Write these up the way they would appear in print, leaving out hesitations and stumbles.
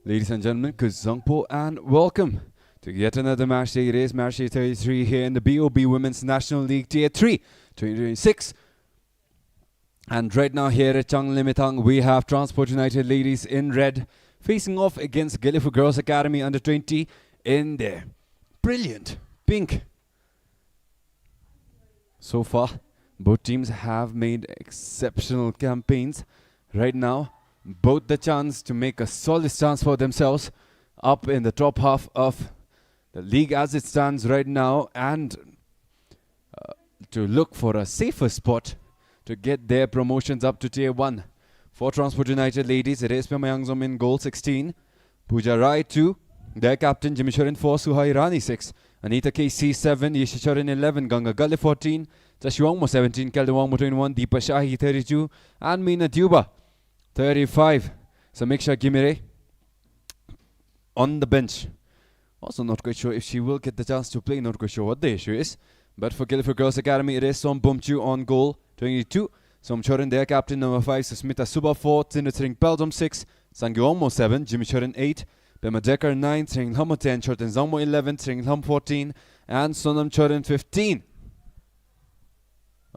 Ladies and gentlemen, Kuzangpo and welcome to yet another match day. It is match day 33 here in the BoB Women's National League Tier 3 2026. And right now here at Chang Limitang, we have Transport United ladies in red facing off against GELEPHU Girls Academy under 20 in their brilliant pink. So far, both teams have made exceptional campaigns. Right now, both the chance to make a solid stance for themselves up in the top half of the league as it stands right now, and to look for a safer spot to get their promotions up to Tier 1. For Transport United ladies, it is Pema Yangzom in goal 16, Pooja Rai 2, their captain Jimmy Sharan 4, Suhai Rani 6, Anita KC 7, Yesha Sharan 11, Ganga Gale 14, Tashiwangmo 17, Keldawangmo 21, Deepa Shahi 32, and Meena Duba 35. Samiksha Gimire on the bench. Also not quite sure if she will get the chance to play, not quite sure what the issue is. But for GELEPHU Girls Academy, it is Som Bumchu on goal, 22. Som Choran, their captain, number 5, Susmita Suba 4, Tinutring Peldom 6, Sangyongmo 7, Jimmy Choran 8, Bema Dekar 9, Tring Hamo 10, Chorten Zangmo 11, Tring Hum 14, and Sonam Choran 15.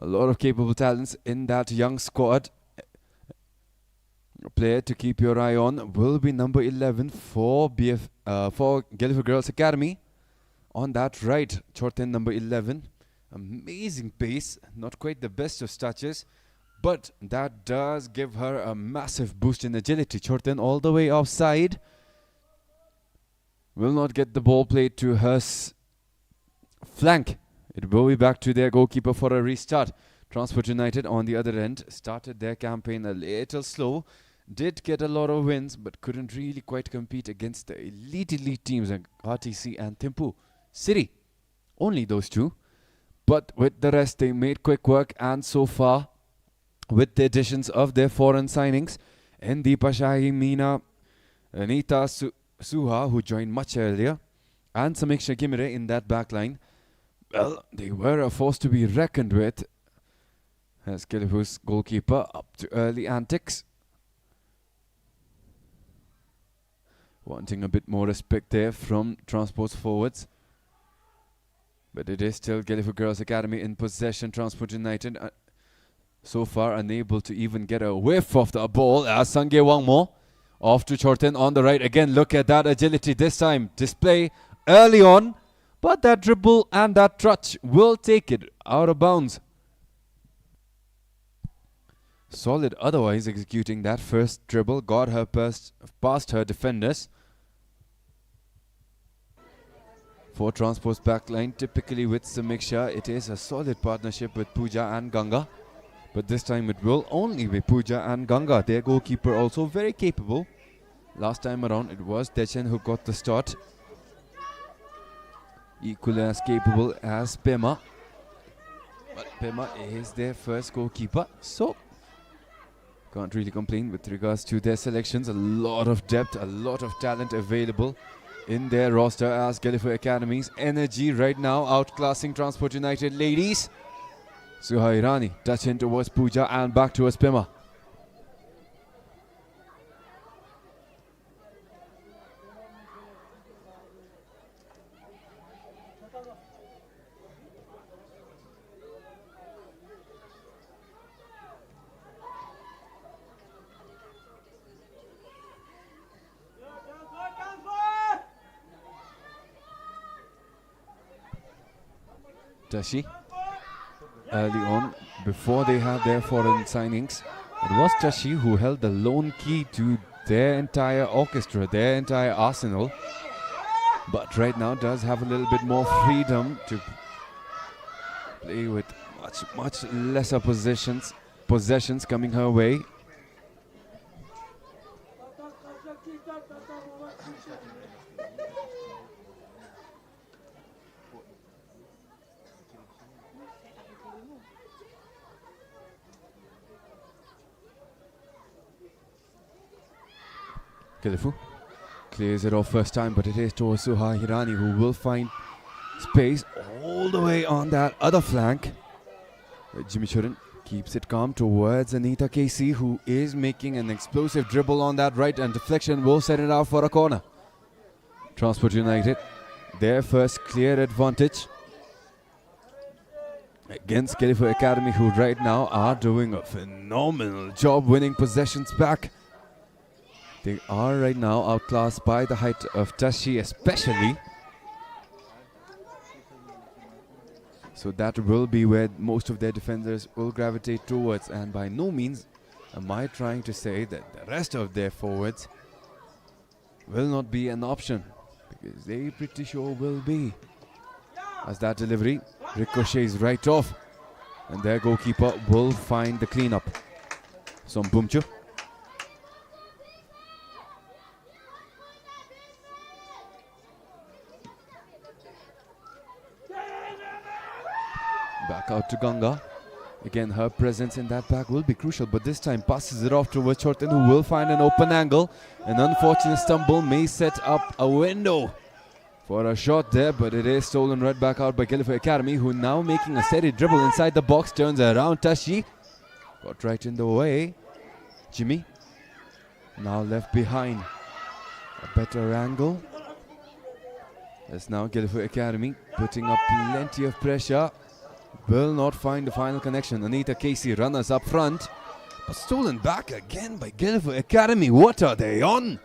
A lot of capable talents in that young squad. A player to keep your eye on will be number 11 for GELEPHU Girls Academy. On that right, Chorten number 11. Amazing pace, not quite the best of touches, but that does give her a massive boost in agility. Chorten all the way offside. Will not get the ball played to her flank. It will be back to their goalkeeper for a restart. Transport United on the other end started their campaign a little slow. Did get a lot of wins, but couldn't really quite compete against the elite teams like RTC and Thimphu City. Only those two. But with the rest, they made quick work. And so far, with the additions of their foreign signings, Deepa Shahi, Meena, Anita Suha, who joined much earlier, and Samiksha Gimire in that back line, well, they were a force to be reckoned with. As GELEPHU's goalkeeper up to early antics. Wanting a bit more respect there from Transport's forwards. But it is still GELEPHU Girls Academy in possession. Transport United so far unable to even get a whiff of the ball as Sangye Wangmo off to Chorten on the right. Again, look at that agility this time. Display early on. But that dribble and that touch will take it out of bounds. Solid otherwise executing that first dribble. Got her past her defenders. For Transport's backline, typically with Samiksha, it is a solid partnership with Pooja and Ganga. But this time it will only be Pooja and Ganga. Their goalkeeper also very capable. Last time around it was Dechen who got the start. Equally as capable as Pema. But Pema is their first goalkeeper. So, can't really complain with regards to their selections. A lot of depth, a lot of talent available in their roster as GELEPHU Academy's energy right now outclassing Transport United ladies. Suhai Rani touch in towards Pooja and back towards Pema. Tashi, early on, before they had their foreign signings, it was Tashi who held the lone key to their entire orchestra, their entire arsenal. But right now does have a little bit more freedom to play with much lesser possessions coming her way. GELEPHU clears it off first time, but it is towards Suhai Hirani who will find space all the way on that other flank. Jimmy Choran Keeps it calm towards Anita Casey, who is making an explosive dribble on that right, and deflection will set it out for a corner. Transport United, their first clear advantage against GELEPHU Academy, who right now are doing a phenomenal job winning possessions back. They are right now outclassed by the height of Tashi especially. So that will be where most of their defenders will gravitate towards, and by no means am I trying to say that the rest of their forwards will not be an option, because they pretty sure will be. As that delivery ricochets right off, and their goalkeeper will find the cleanup. Sompumchu. Back out to Ganga. Again, her presence in that back will be crucial, but this time passes it off towards Chorten, who will find an open angle. An unfortunate stumble may set up a window for a shot there, but it is stolen right back out by GELEPHU Academy, who now making a steady dribble inside the box, turns around Tashi. Got right in the way. Jimmy now left behind. A better angle. As now GELEPHU Academy putting up plenty of pressure. Will not find the final connection. Anita Casey, runners up front. But stolen back again by GELEPHU Academy. What are they on?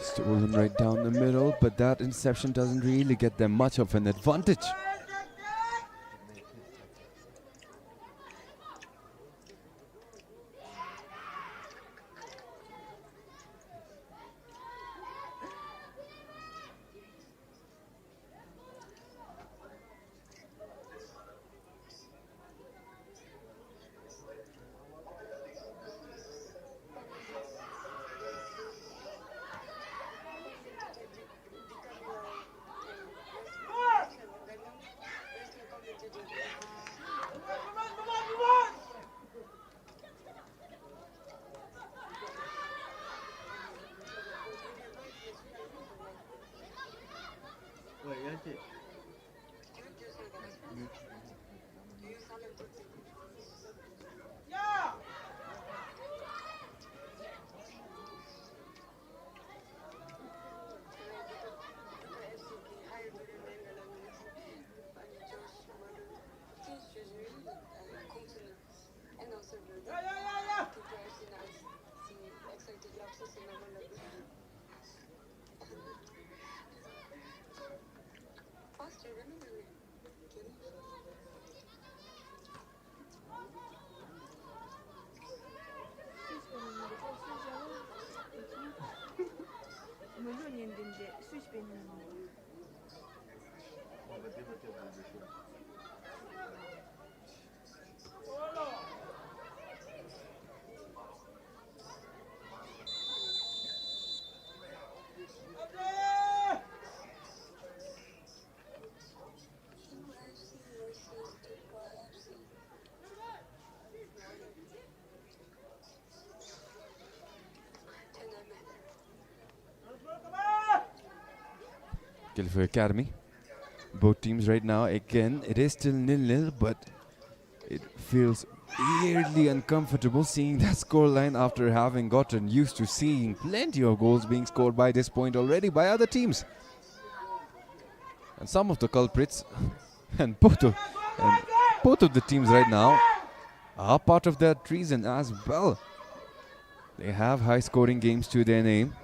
Stolen right down the middle, but that interception doesn't really get them much of an advantage. GELEPHU Academy. Both teams right now, again, it is still 0-0, but it feels weirdly uncomfortable seeing that scoreline after having gotten used to seeing plenty of goals being scored by this point already by other teams. And some of the culprits, and both of the teams right now are part of that treason as well. They have high scoring games to their name.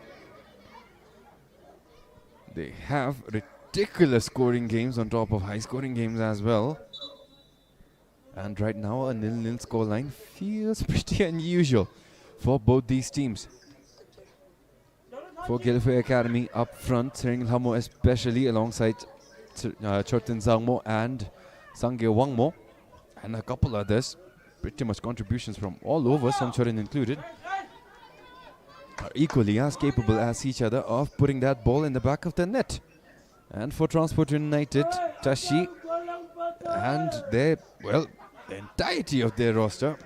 They have ridiculous scoring games on top of high scoring games as well. And right now a 0-0 scoreline feels pretty unusual for both these teams. For GELEPHU Academy up front, Sering Hamo especially alongside Chorten Zangmo and Sangye Wangmo and a couple others. Pretty much contributions from all over, Somchorin included. are equally as capable as each other of putting that ball in the back of the net. And for Transport United, Tashi and their, well, the entirety of their roster,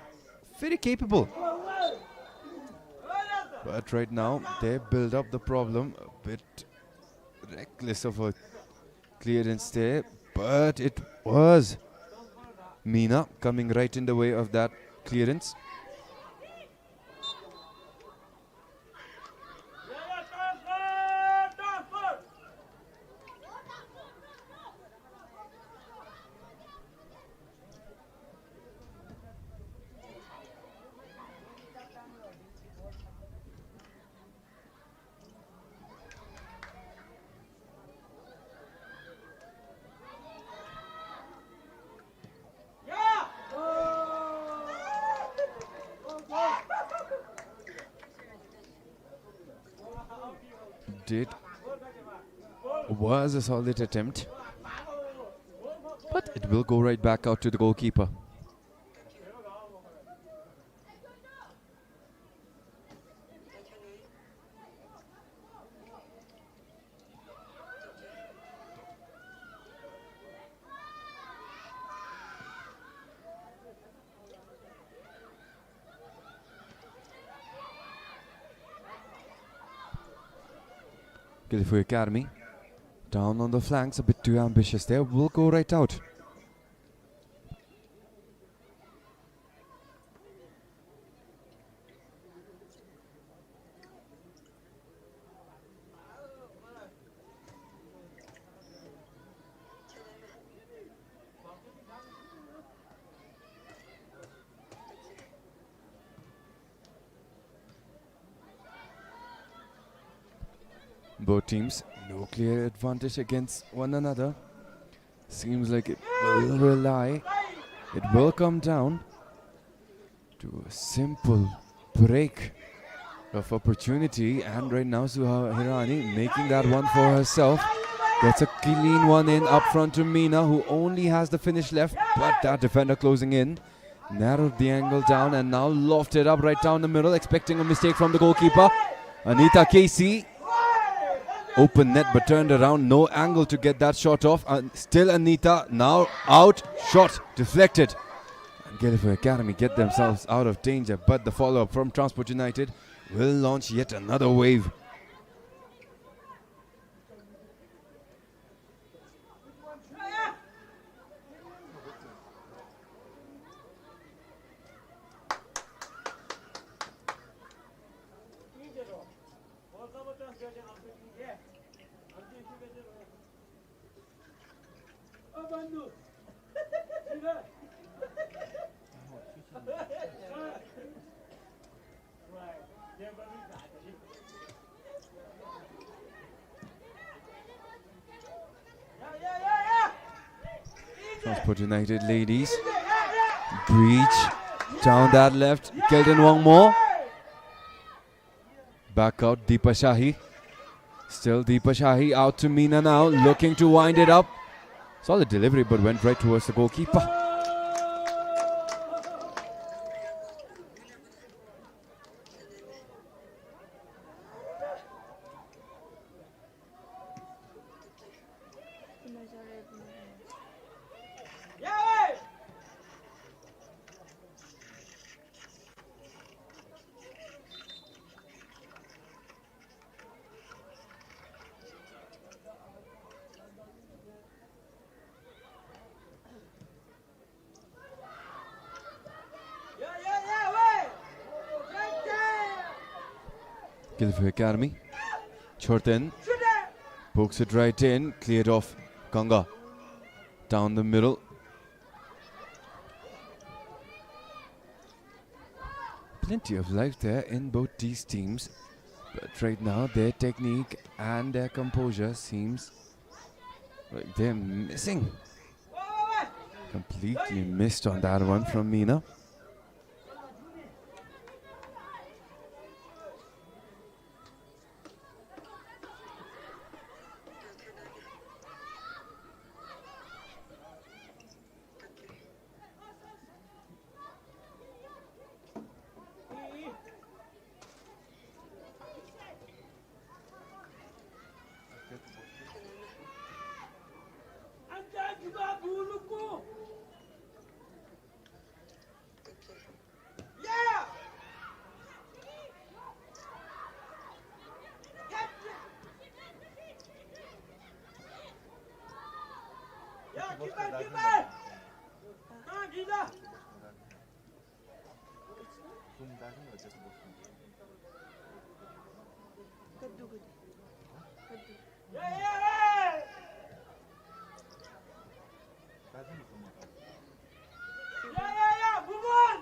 very capable. But right now, they build up the problem a bit reckless of a clearance there. But it was Meena coming right in the way of that clearance. It was a solid attempt, but it will go right back out to the goalkeeper. GELEPHU Academy down on the flanks, a bit too ambitious there, will go right out. Both teams, no clear advantage against one another. Seems like it will come down to a simple break of opportunity. And right now Suha Hirani making that one for herself. Gets a clean one in up front to Meena, who only has the finish left, but that defender closing in. Narrowed the angle down and now lofted up right down the middle, expecting a mistake from the goalkeeper. Anita Casey. Open net but turned around, no angle to get that shot off. Still Anita, now out, shot deflected. And GELEPHU Academy get themselves out of danger, but the follow-up from Transport United will launch yet another wave. Transport United ladies breach down that left. Kelton Wong more. Back out Deepa Shahi. Still Deepa Shahi out to Meena now, looking to wind it up. Solid delivery but went right towards the goalkeeper. GELEPHU Academy. Chorten pokes it right in, cleared off Ganga. Down the middle. Plenty of life there in both these teams. But right now their technique and their composure seems like they're missing. Completely missed on that one from Meena.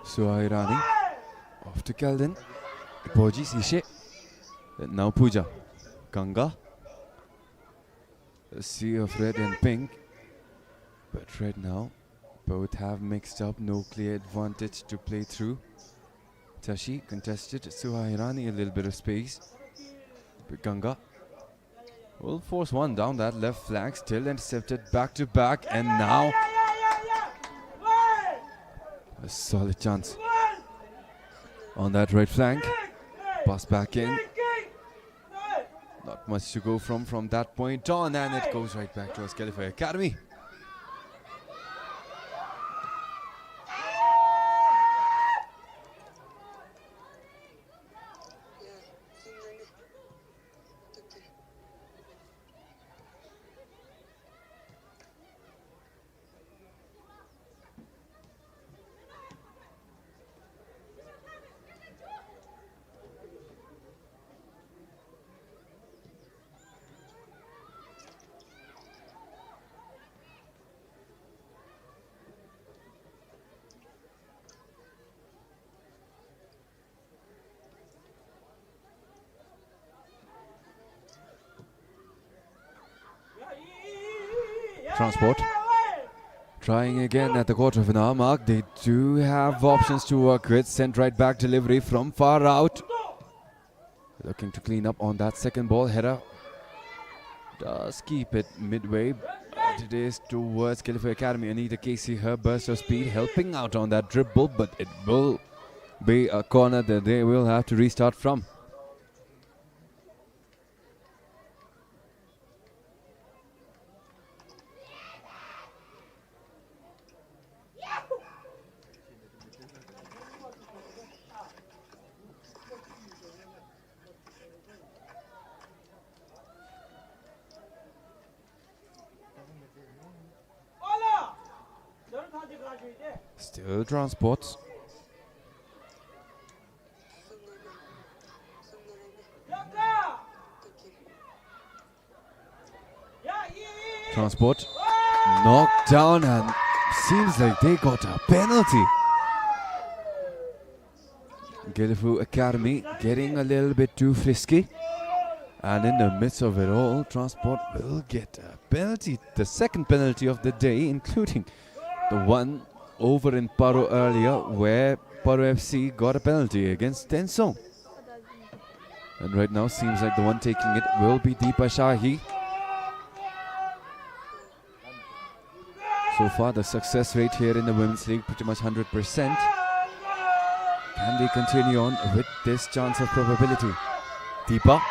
Suha Irani off to Keldon. Apologies, Ishe. Now Pooja. Ganga. A sea of red and pink. But right now, both have mixed up. No clear advantage to play through. Tashi contested. Suha Irani a little bit of space. But Ganga will force one down that left flank. Still intercepted back to back. And now a solid chance on that right flank. Pass back in. Not much to go from that point on, and it goes right back to GELEPHU Academy. Transport. Trying again at the quarter of an hour mark. They do have options to work with. Sent right back delivery from far out. Looking to clean up on that second ball. Header does keep it midway. But it is towards GELEPHU Academy. Anita Casey, her burst of speed helping out on that dribble. But it will be a corner that they will have to restart from. Still transports. Transport knocked down, and seems like they got a penalty. GELEPHU Academy getting a little bit too frisky, and in the midst of it all, Transport will get a penalty, the second penalty of the day, including the one over in Paro earlier, where Paro FC got a penalty against Tensong. And right now seems like the one taking it will be Deepa Shahi. So far the success rate here in the Women's League pretty much 100%. Can they continue on with this chance of probability? Deepa.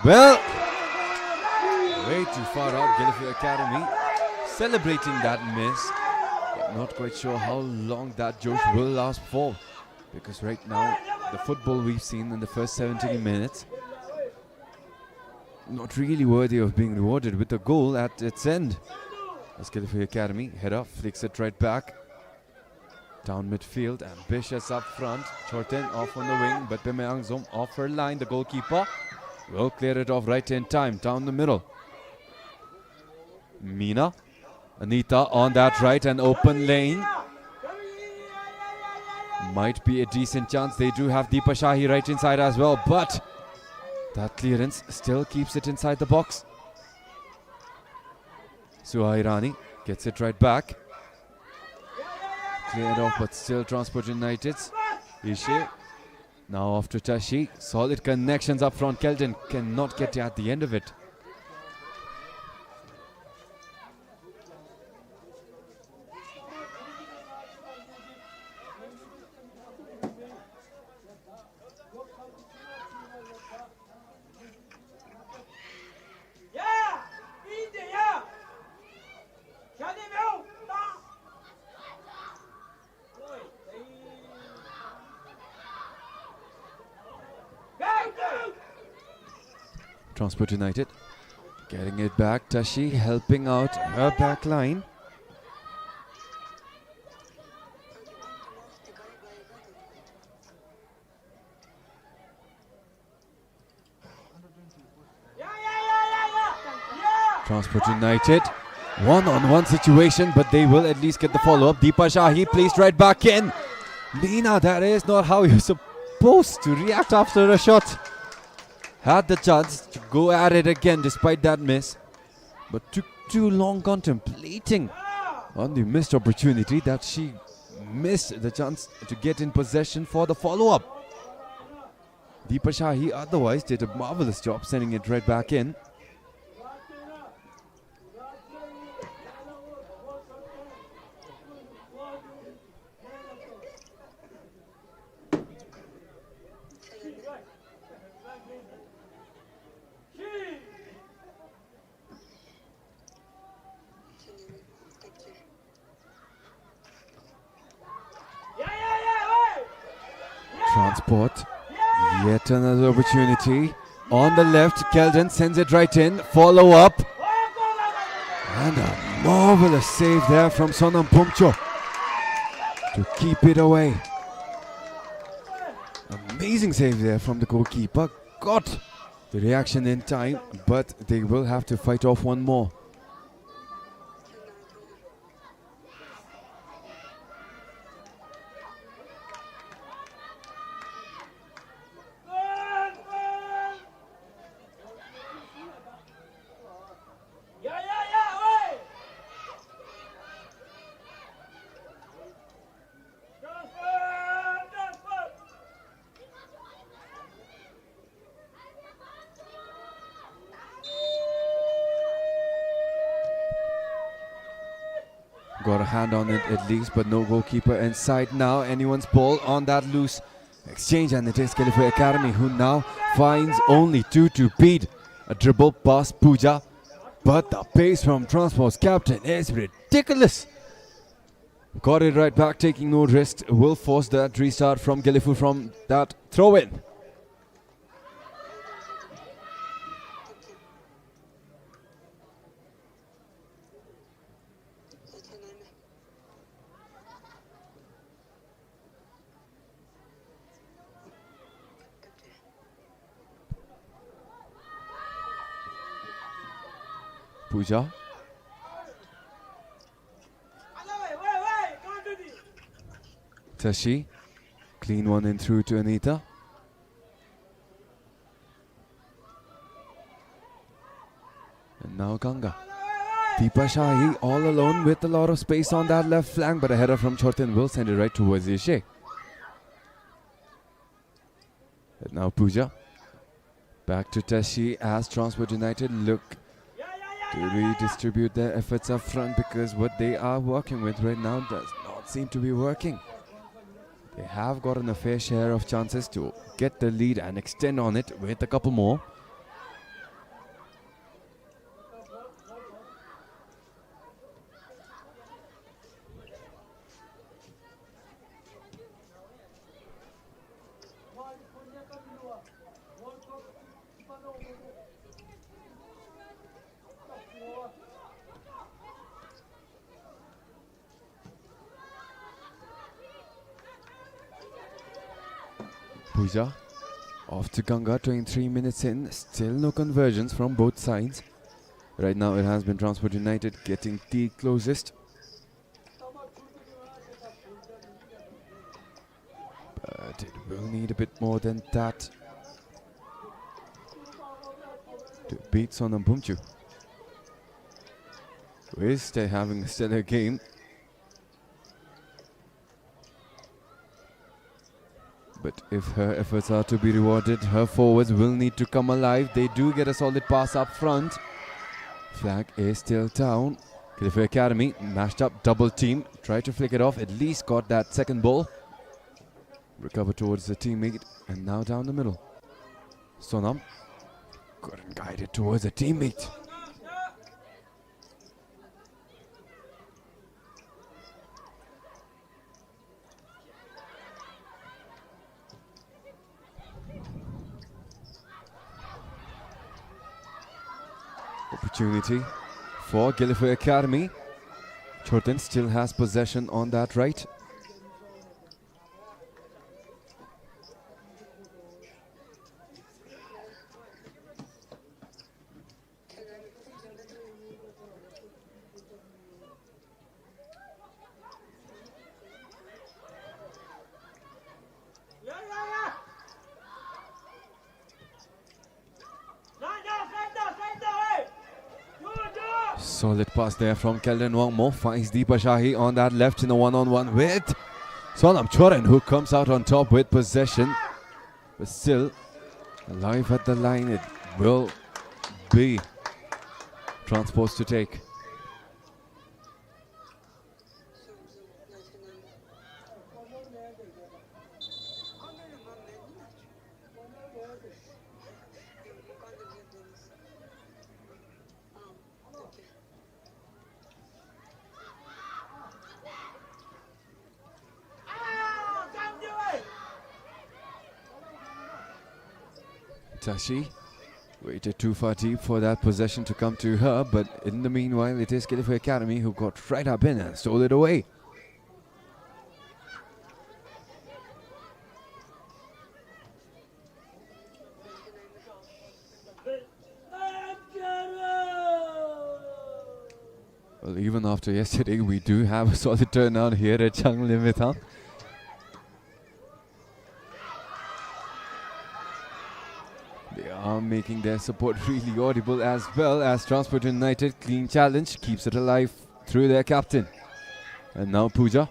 Well, way too far out. GELEPHU Academy celebrating that miss. Not quite sure how long that Josh will last for, because right now the football we've seen in the first 17 minutes not really worthy of being rewarded with a goal at its end. As GELEPHU Academy header flicks it right back down midfield, ambitious up front. Chorten off on the wing, but Peme Angzom off her line. The goalkeeper will clear it off right in time down the middle. Mina, Anita on that right, and open lane. Might be a decent chance. They do have Deepa Shahi right inside as well, but that clearance still keeps it inside the box. Suha Irani gets it right back. Cleared off, but still Transport United. Ishe now off to Tashi. Solid connections up front. Keldon cannot get at the end of it. Transport United getting it back. Tashi helping out her back line. Transport United. One-on-one situation, but they will at least get the follow-up. Deepa Shahi placed right back in. Meena, that is not how you're supposed to react after a shot. Had the chance to go at it again despite that miss, but took too long contemplating on the missed opportunity that she missed the chance to get in possession for the follow-up. Deepa Shahi otherwise did a marvelous job sending it right back in. Transport, yet another opportunity. On the left, Keldon sends it right in. Follow up. And a marvelous save there from Sonam Pumcho to keep it away. Amazing save there from the goalkeeper. Got the reaction in time, but they will have to fight off one more. Got a hand on it at least, but no goalkeeper inside now. Anyone's ball on that loose exchange, and it is GELEPHU Academy who now finds only two to beat. A dribble past Pooja, but the pace from Transport's captain is ridiculous. Got it right back, taking no risk. Will force that restart from GELEPHU from that throw-in. Pooja. Tashi. Clean one in through to Anita. And now Ganga. Deepa Shahi all alone with a lot of space on that left flank, but a header from Chortin will send it right towards Yeshe. And now Pooja. Back to Tashi as Transport United look to redistribute their efforts up front, because what they are working with right now does not seem to be working. They have gotten a fair share of chances to get the lead and extend on it with a couple more. Pooja off to Ganga, 23 minutes in, still no conversions from both sides. Right now it has been Transport United getting the closest. But it will need a bit more than that to beat Sonam Bumchu, who is still having a stellar game. But if her efforts are to be rewarded, her forwards will need to come alive. They do get a solid pass up front. Flag is still down. GELEPHU Academy mashed up, double team. Tried to flick it off, at least got that second ball. Recover towards the teammate, and now down the middle. Sonam couldn't guide it towards a teammate. Opportunity for GELEPHU Academy. Chortin still has possession on that right. Solid pass there from Keldon Wangmo. Finds Deepa Shahi on that left in a one-on-one with Sonam Choran, who comes out on top with possession. But still, alive at the line, it will be Transports to take. Tashi waited too far deep for that possession to come to her, but in the meanwhile it is GELEPHU Academy who got right up in and stole it away. Well, even after yesterday, we do have a solid turnout here at Changlimithang. They are making their support really audible as well as Transport United. Clean challenge keeps it alive through their captain. And now Pooja.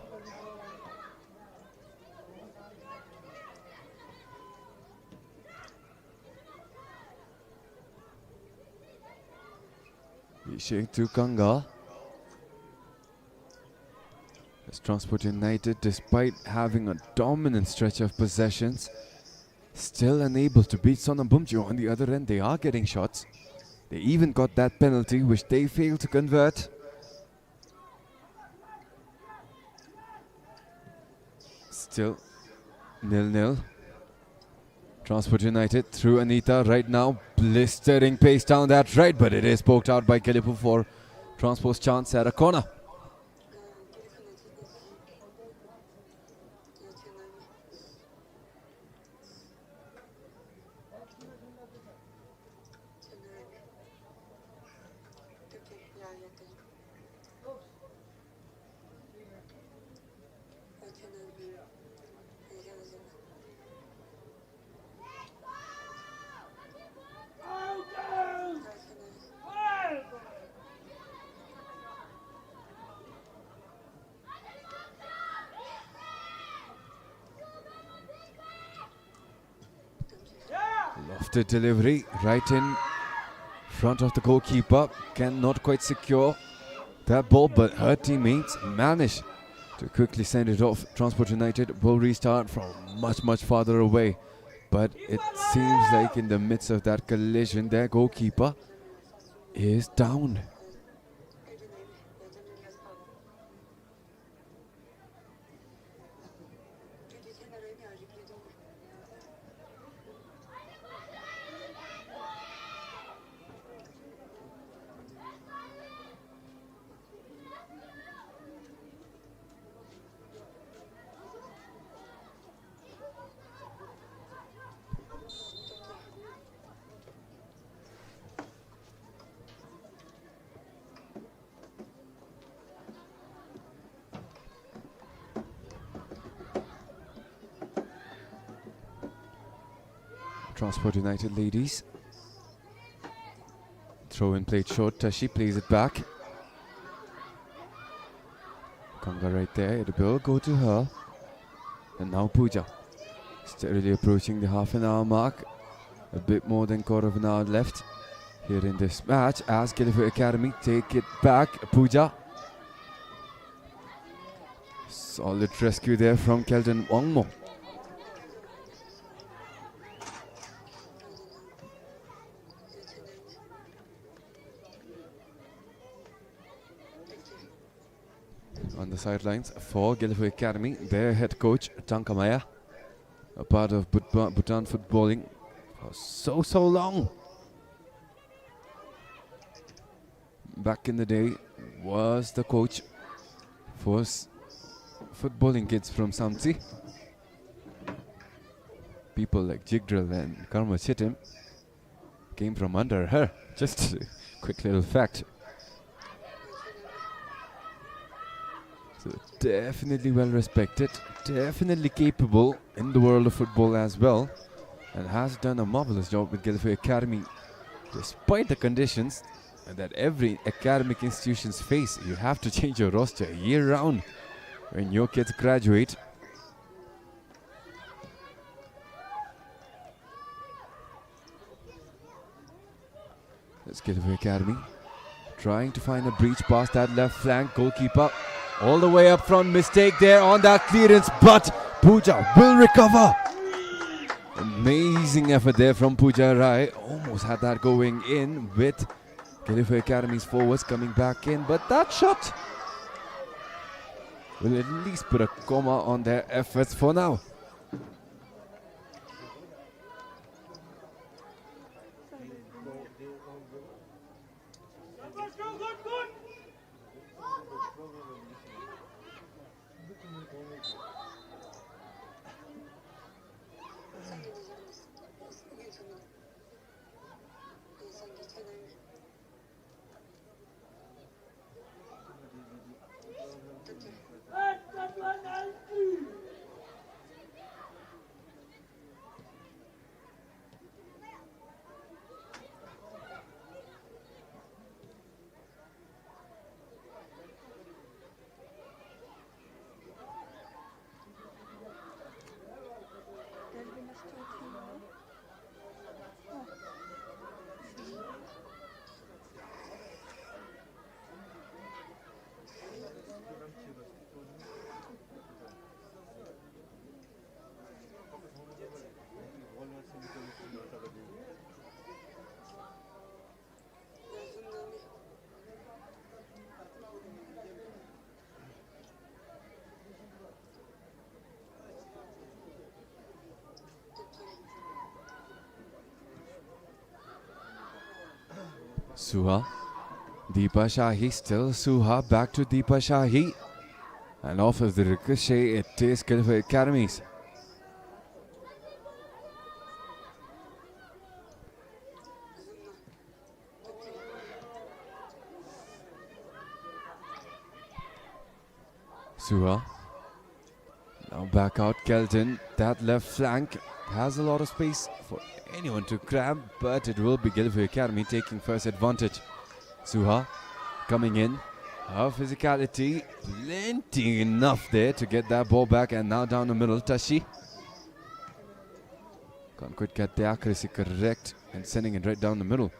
Vishek to Kangal. As Transport United, despite having a dominant stretch of possessions, still unable to beat Sonam Bumju. On the other end, they are getting shots. They even got that penalty, which they failed to convert. Still 0-0. Transport United through Anita right now. Blistering pace down that right, but it is poked out by GELEPHU for Transport's chance at a corner. Lofted delivery right in front of the goalkeeper. Cannot quite secure that ball, but her teammates managed to quickly send it off. Transport United will restart from much farther away, but it seems like in the midst of that collision, their goalkeeper is down. Transport United ladies. Throw in played short. Tashi plays it back. Kanga right there. It will go to her. And now Pooja. Steadily approaching the half an hour mark. A bit more than quarter of an hour left here in this match as GELEPHU Academy take it back. Pooja. Solid rescue there from Keldon Wangmo. On the sidelines for GELEPHU Academy, their head coach Tankamaya, a part of Bhutan footballing for so long. Back in the day, was the coach for footballing kids from Samtsi. People like Jigdrill and Karma Chitim came from under her. Just a quick little fact. So definitely well respected, definitely capable in the world of football as well, and has done a marvelous job with GELEPHU Academy despite the conditions. that every academic institutions face. You have to change your roster year round when your kids graduate. Let's GELEPHU Academy trying to find a breach past that left flank. Goalkeeper all the way up front. Mistake there on that clearance, but Pooja will recover. Amazing effort there from Pooja Rai. Almost had that going in with GELEPHU Academy's forwards coming back in, but that shot will at least put a comma on their efforts for now. Suha, Deepa Shahi, still Suha, back to Deepa Shahi. And off of the ricochet, it is GELEPHU Academies. Suha, now back out Kelton. That left flank has a lot of space for anyone to grab, but it will be GELEPHU Academy taking first advantage. Suha coming in, her physicality, plenty enough there to get that ball back, and now down the middle, Tashi. Can't quite get the accuracy correct and sending it right down the middle.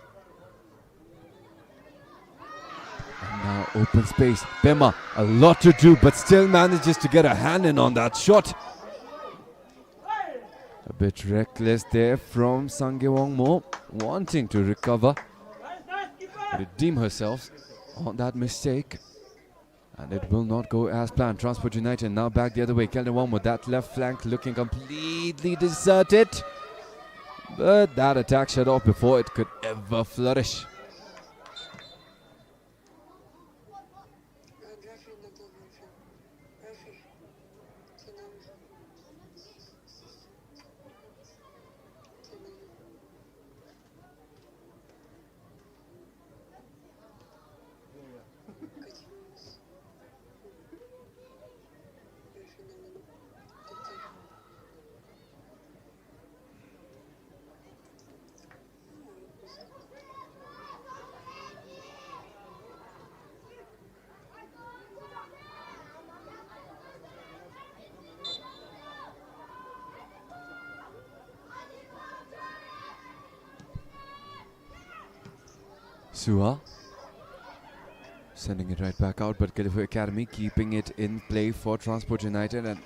And now open space, Pema, a lot to do, but still manages to get a hand in on that shot. A bit reckless there from Sangewongmo, wanting to recover, redeem herself on that mistake. And it will not go as planned. Transport United now back the other way. Kelden Wongmo, that left flank looking completely deserted. But that attack shut off before it could ever flourish. Suha sending it right back out, but GELEPHU Academy keeping it in play for Transport United, and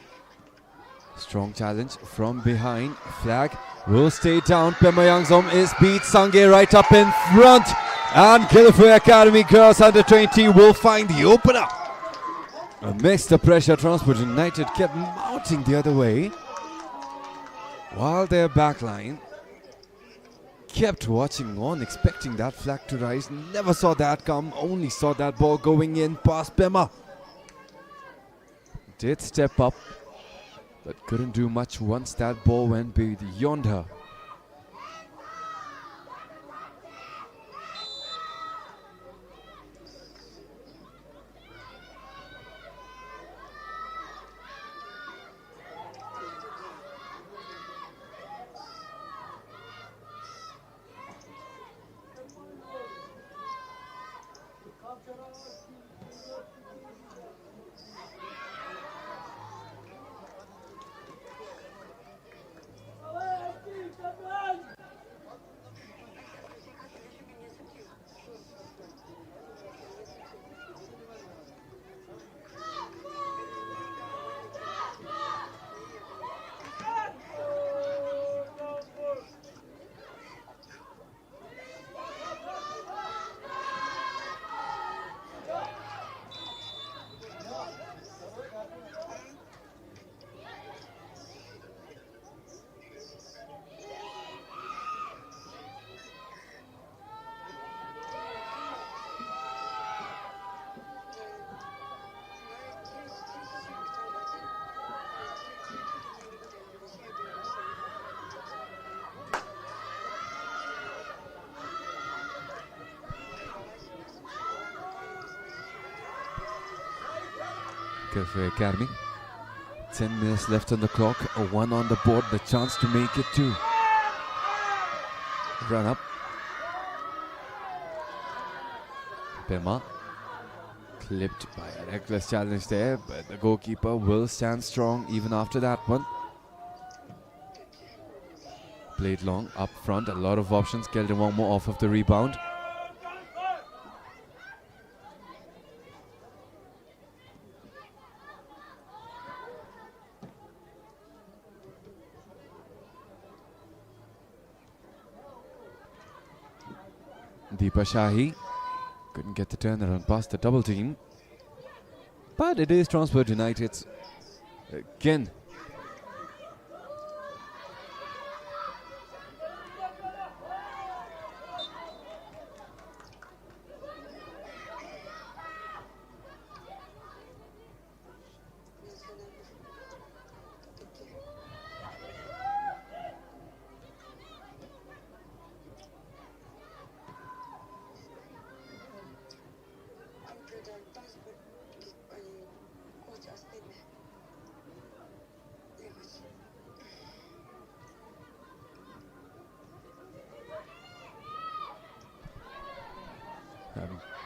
strong challenge from behind. Flag will stay down. Pema Yangzom is beat. Sangye right up in front, and GELEPHU Academy girls under 20 will find the opener. Amidst the pressure, Transport United kept mounting the other way, while their backline kept watching on, expecting that flag to rise. Never saw that come, only saw that ball going in past Pema. Did step up, but couldn't do much once that ball went beyond her. GELEPHU Academy. 10 minutes left on the clock, a 1 on the board, the chance to make it 2. Run up. Pema clipped by a reckless challenge there, but the goalkeeper will stand strong even after that one. Played long, up front, a lot of options. Keldon one more off of the rebound. Deepa Shahi couldn't get the turnaround past the double team. But it is Transport United's again.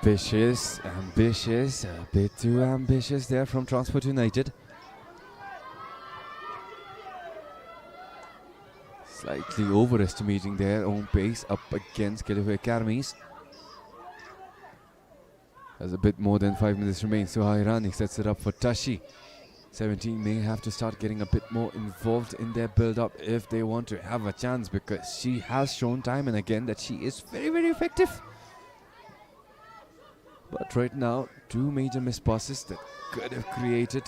Ambitious, a bit too ambitious there from Transport United. Slightly overestimating their own pace up against GELEPHU Academies. As a bit more than 5 minutes remain, Suhairani sets it up for Tashi. 17 may have to start getting a bit more involved in their build-up if they want to have a chance, because she has shown time and again that she is very, very effective. But right now, 2 major missed passes that could have created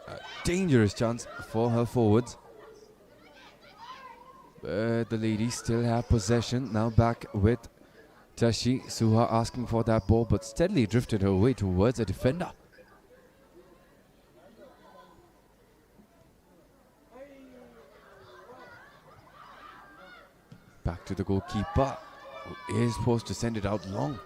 a dangerous chance for her forwards. But the ladies still have possession. Now back with Tashi. Suha asking for that ball, but steadily drifted her way towards a defender. Back to the goalkeeper, who is supposed to send it out long.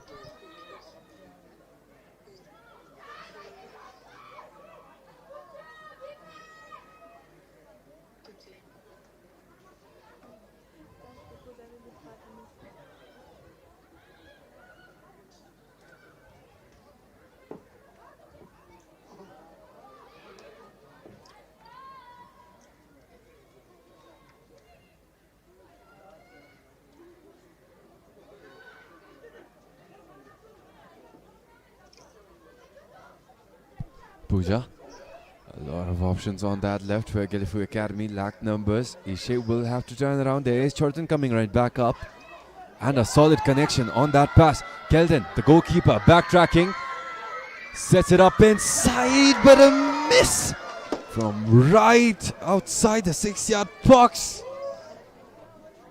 Pooja, a lot of options on that left where GELEPHU Academy lacked numbers. Ishe will have to turn around. There is Chorton coming right back up. And a solid connection on that pass. Keldon, the goalkeeper, backtracking. Sets it up inside, but a miss from right outside the 6-yard box.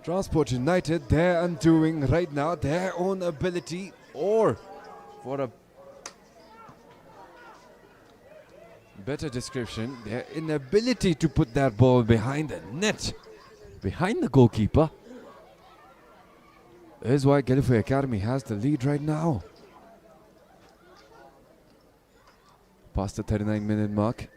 Transport United, they're undoing right now their own ability, or for a better description, their inability to put that ball behind the net, behind the goalkeeper, is why GELEPHU Academy has the lead right now. Past the 39-minute mark.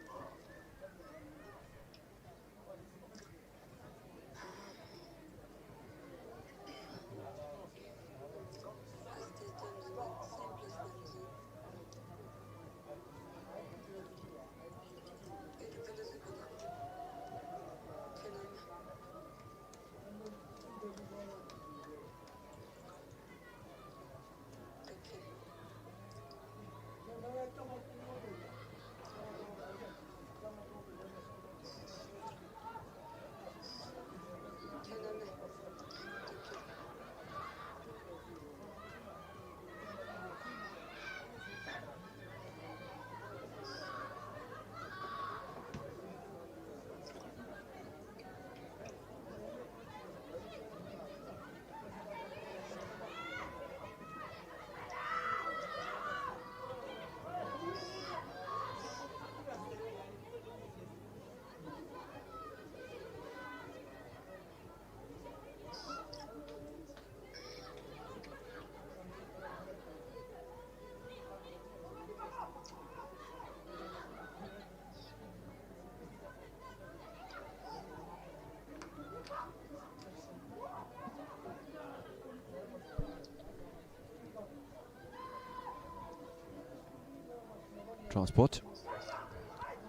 Transport.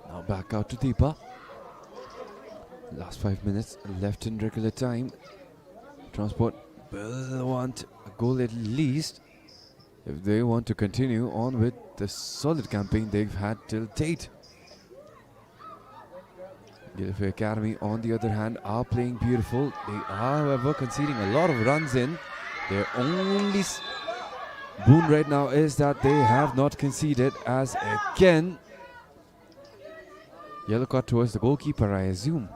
Now back out to Deepa. Last 5 minutes left in regular time. Transport will want a goal at least if they want to continue on with the solid campaign they've had till date. GELEPHU Academy, on the other hand, are playing beautiful. They are, however, conceding a lot of runs in. Their only boon right now is that they have not conceded, as again, yellow card towards the goalkeeper, I assume.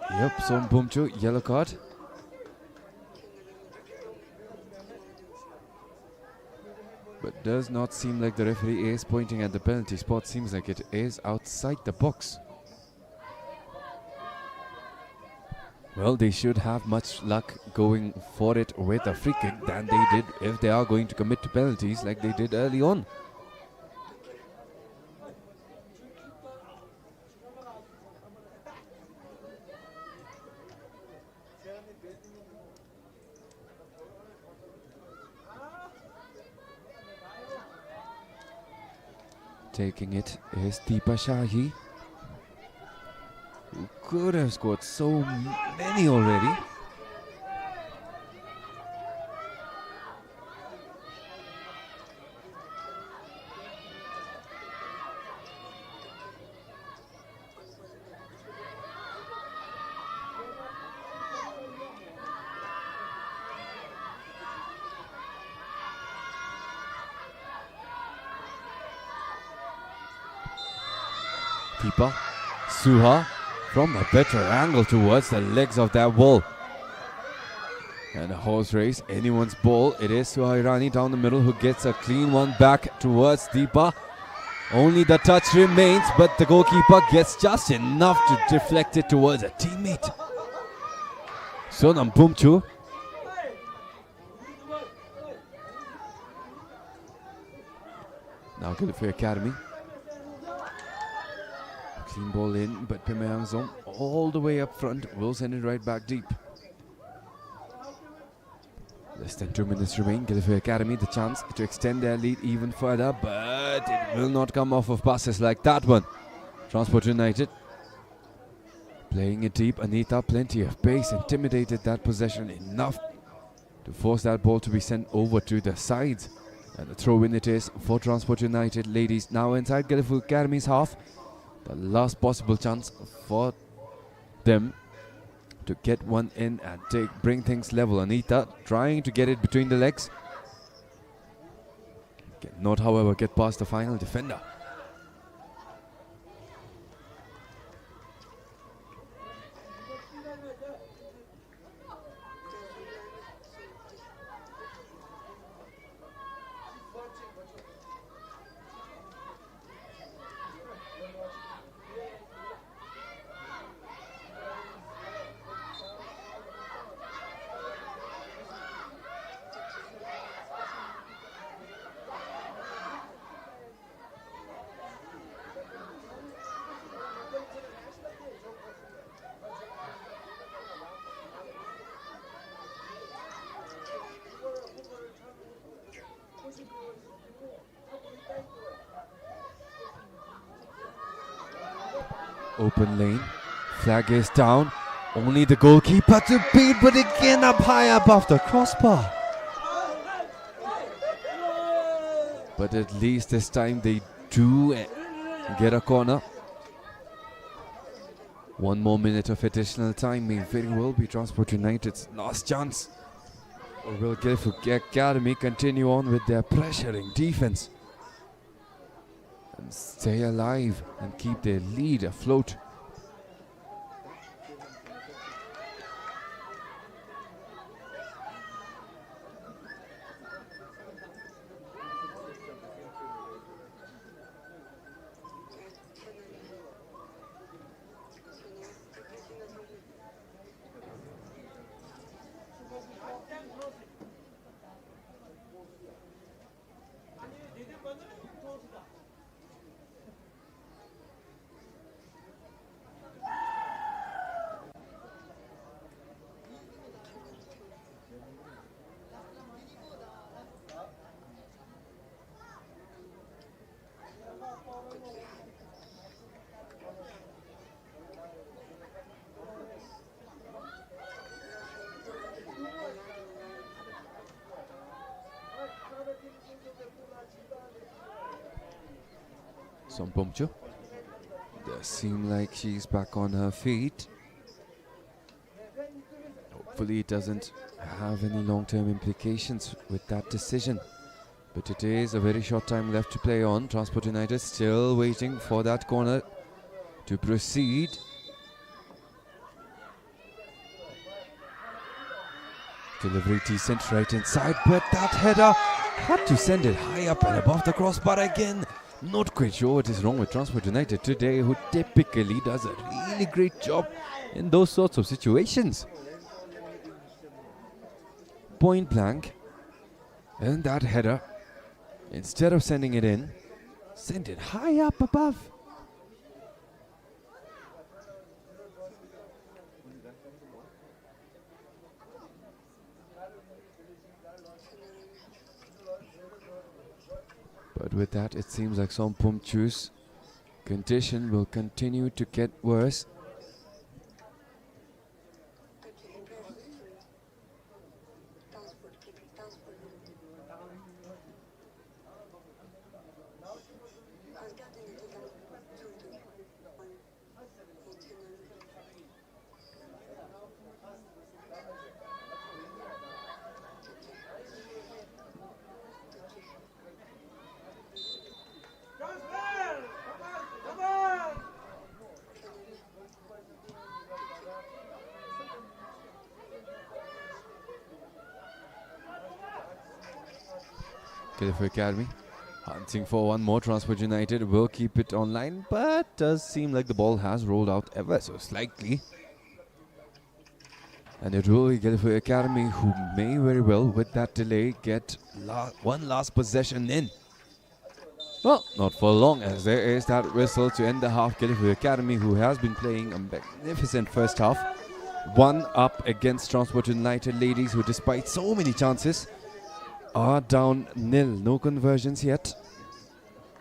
Yep, Som Bumchu, yellow card. But does not seem like the referee is pointing at the penalty spot. Seems like it is outside the box. Well, they should have much luck going for it with a free kick than they did if they are going to commit to penalties like they did early on. Taking it is Deepa Shahi, who could have scored so many already. Deepa, Suha from a better angle towards the legs of that ball. And a horse race, anyone's ball. It is Suha Irani down the middle who gets a clean one back towards Deepa. Only the touch remains, but the goalkeeper gets just enough to deflect it towards a teammate. Sonam Bumchu. Now GELEPHU Academy. Clean ball in, but Pimayang Zong all the way up front will send it right back deep. Less than 2 minutes remain. GELEPHU Academy the chance to extend their lead even further, but it will not come off of passes like that one. Transport United playing it deep. Anita, plenty of pace, intimidated that possession enough to force that ball to be sent over to the sides. And a throw in it is for Transport United. Ladies now inside GELEPHU Academy's half. The last possible chance for them to get one in and bring things level. Anita trying to get it between the legs. Cannot, however, get past the final defender. Open lane, flag is down, only the goalkeeper to beat, but again up high above the crossbar. But at least this time they do get a corner. 1 more minute of additional time may very well be Transport United's last chance. Or will GELEPHU Academy continue on with their pressuring defense and stay alive and keep their lead afloat? Sompomcho. Does seem like she's back on her feet. Hopefully it doesn't have any long-term implications with that decision. But it is a very short time left to play on. Transport United still waiting for that corner to proceed. Delivery decent right inside, but that header had to send it high up and above the crossbar again. Not quite sure what is wrong with Transport United today, who typically does a really great job in those sorts of situations. Point blank, and that header, instead of sending it in, sent it high up above. But with that, it seems like Sompomchu's condition will continue to get worse. GELEPHU Academy hunting for one more. Transport United will keep it online, but does seem like the ball has rolled out ever so slightly. And it will be GELEPHU Academy who may very well, with that delay, get one last possession in. Well, not for long, as there is that whistle to end the half. GELEPHU Academy, who has been playing a magnificent first half, one up against Transport United ladies, who despite so many chances are down nil. No conversions yet.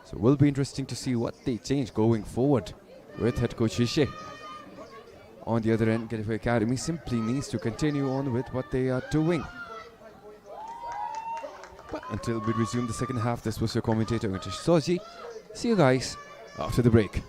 So it will be interesting to see what they change going forward with head coach Shishe. On the other end, GELEPHU Academy simply needs to continue on with what they are doing. But until we resume the second half, this was your commentator, Untish Soji. See you guys after the break.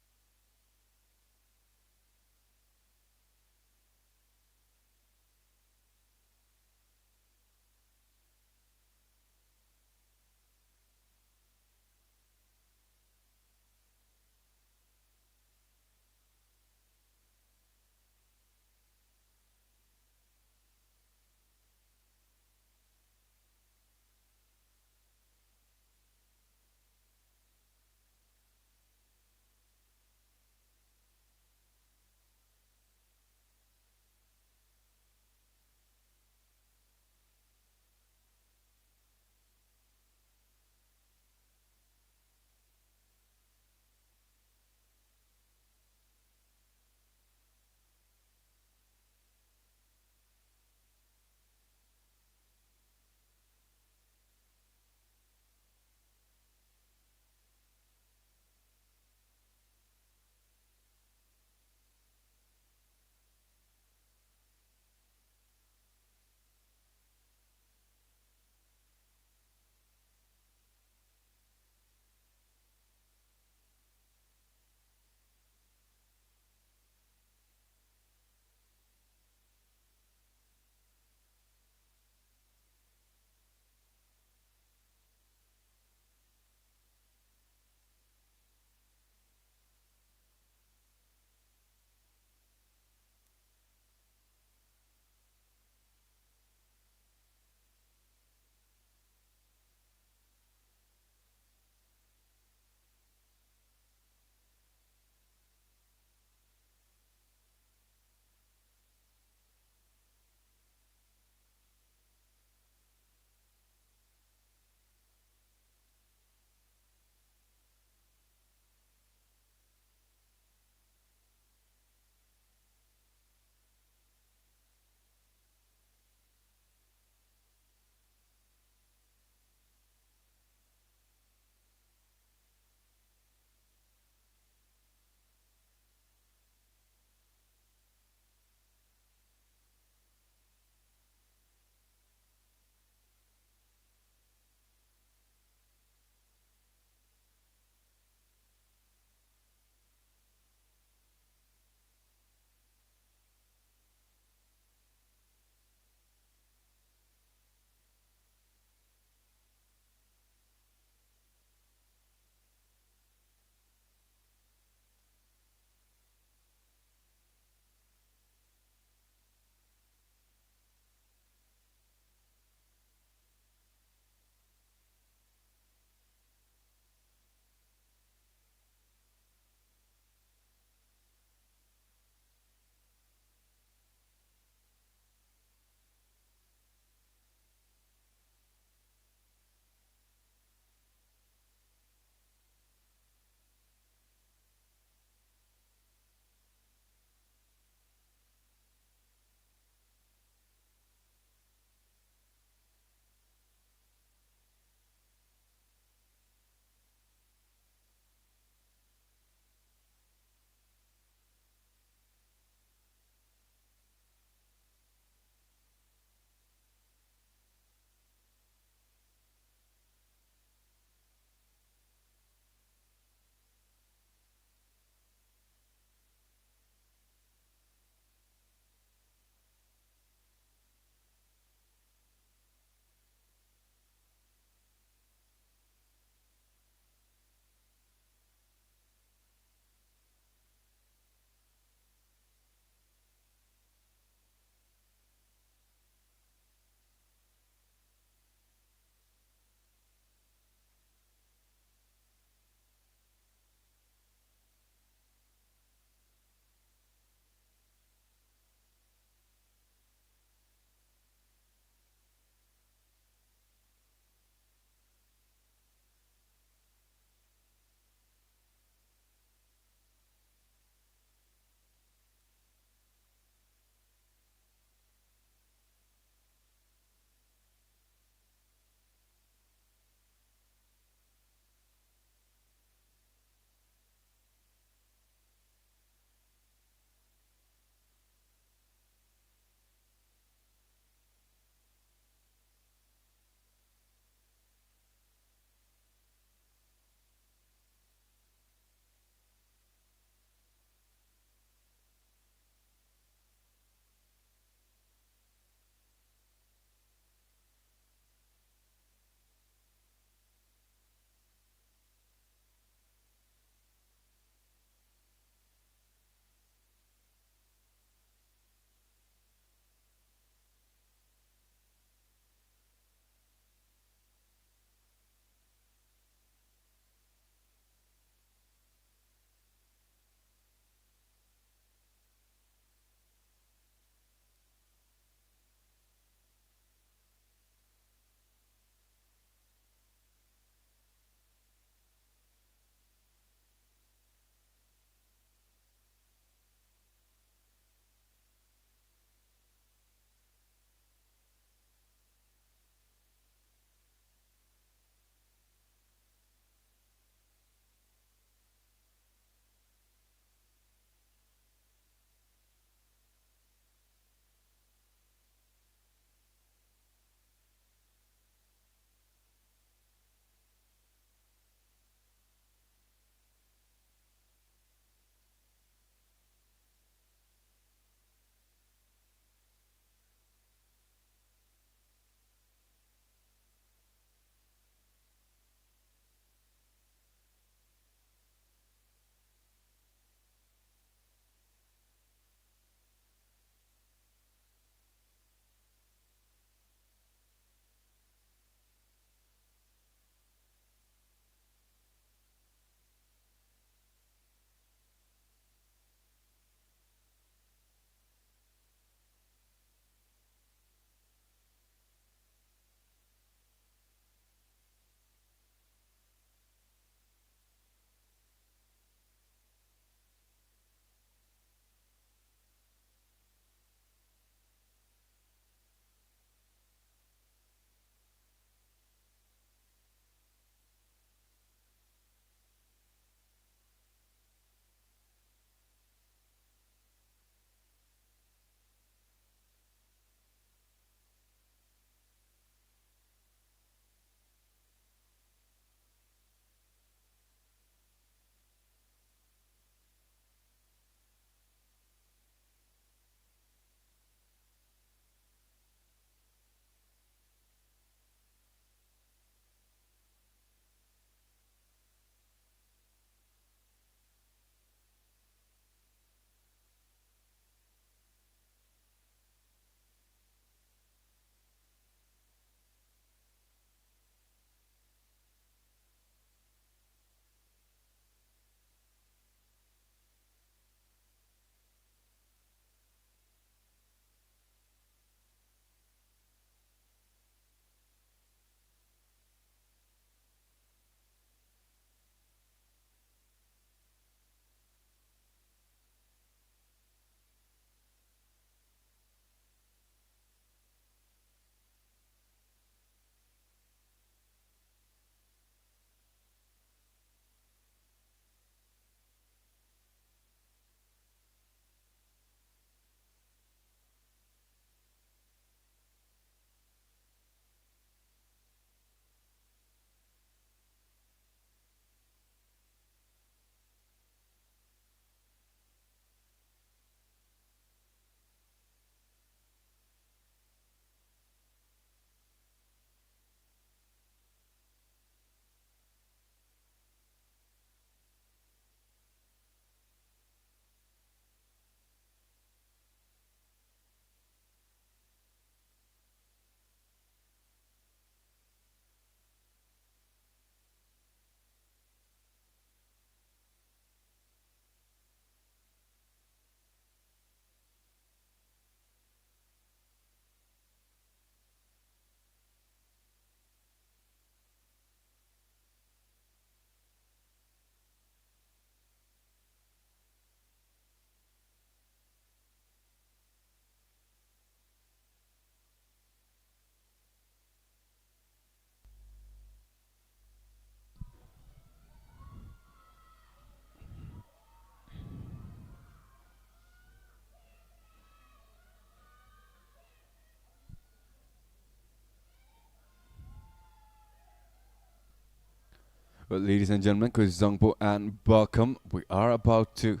Well, ladies and gentlemen, Chris Zongpo and Barkham, we are about to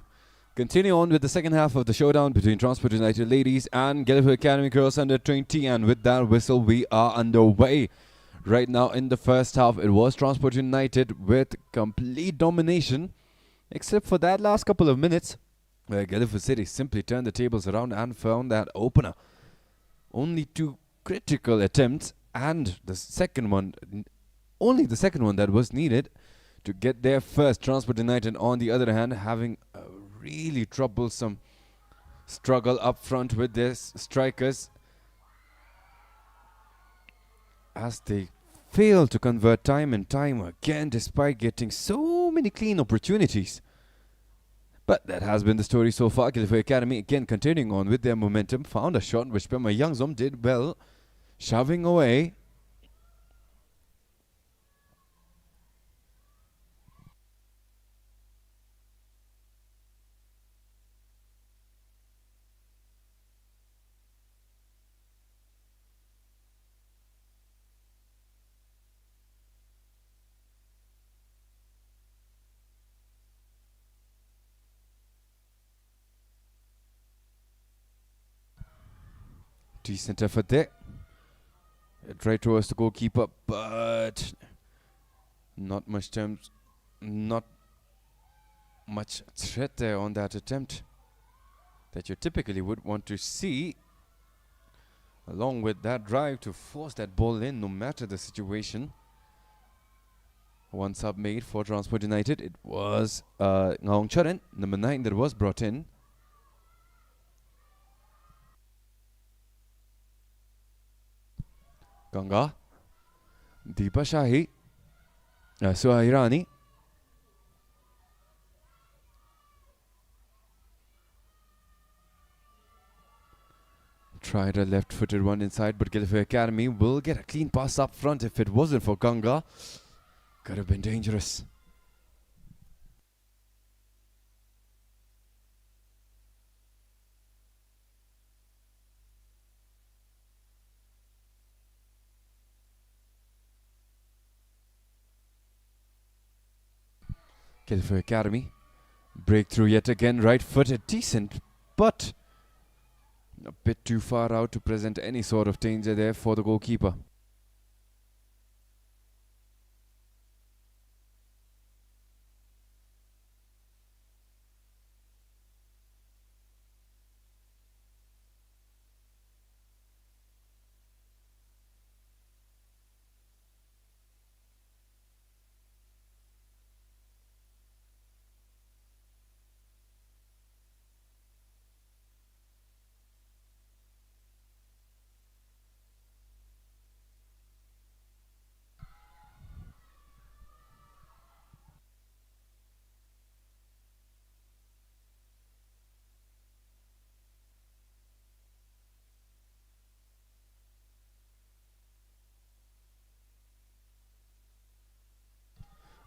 continue on with the second half of the showdown between Transport United ladies and GELEPHU Academy girls under 20. And with that whistle, we are underway. Right now in the first half, it was Transport United with complete domination, except for that last couple of minutes, where GELEPHU City simply turned the tables around and found that opener. Only two critical attempts, and the second one, only the second one that was needed to get there first. Transport United, on the other hand, having a really troublesome struggle up front with their strikers, as they fail to convert time and time again despite getting so many clean opportunities. But that has been the story so far. GELEPHU Academy again continuing on with their momentum, found a shot which Pema Youngzom did well, shoving away. Decent effort there. Right towards the goalkeeper, but not much threat there on that attempt that you typically would want to see. Along with that drive to force that ball in, no matter the situation. One sub made for Transport United. It was Ngaung Charan, number 9, that was brought in. Ganga, Deepa Shahi, Suhairani. Tried a left-footed one inside, but GELEPHU Academy will get a clean pass up front. If it wasn't for Ganga, could have been dangerous. GELEPHU Academy, breakthrough yet again, right-footed, decent, but a bit too far out to present any sort of danger there for the goalkeeper.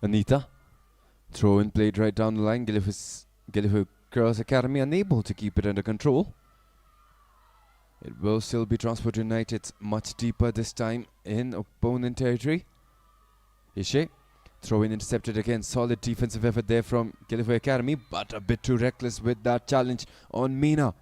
Anita, throw in played right down the line. GELEPHU Girls Academy unable to keep it under control. It will still be Transport United much deeper this time in opponent territory. Ishe, throw in intercepted again. Solid defensive effort there from GELEPHU Academy, but a bit too reckless with that challenge on Meena.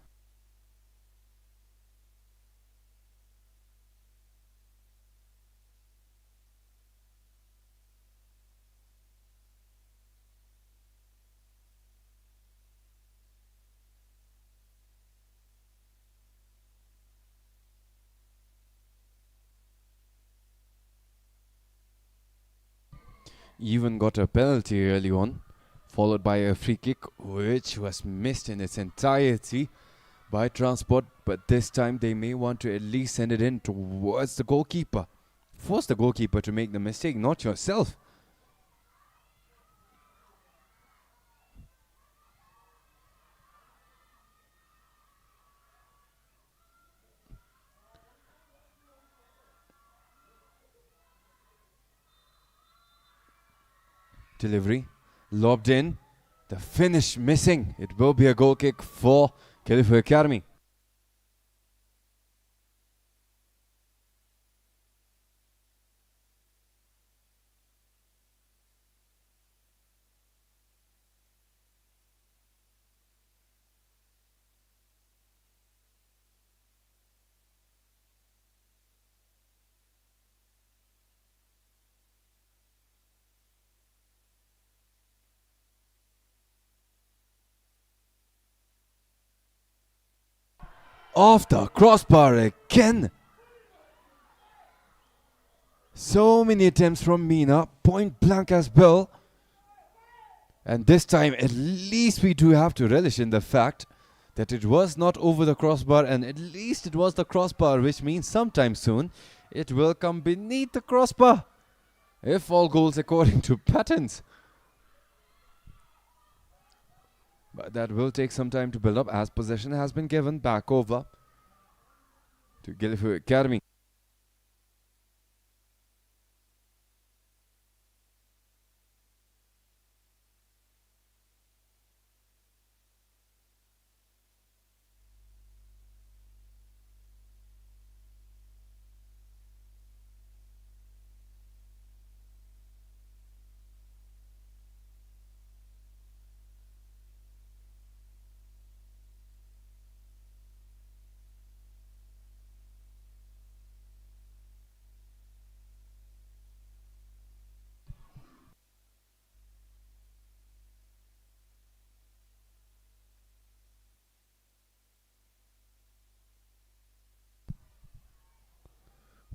Even got a penalty early on, followed by a free kick which was missed in its entirety by Transport, but this time they may want to at least send it in towards the goalkeeper. Force the goalkeeper to make the mistake, not yourself. Delivery, lobbed in, the finish missing. It will be a goal kick for GELEPHU Academy. off the crossbar again. So many attempts from Mina, point blank as well. And this time, at least we do have to relish in the fact that it was not over the crossbar, and at least it was the crossbar, which means sometime soon it will come beneath the crossbar, if all goes according to patterns. But that will take some time to build up, as possession has been given back over to GELEPHU Academy.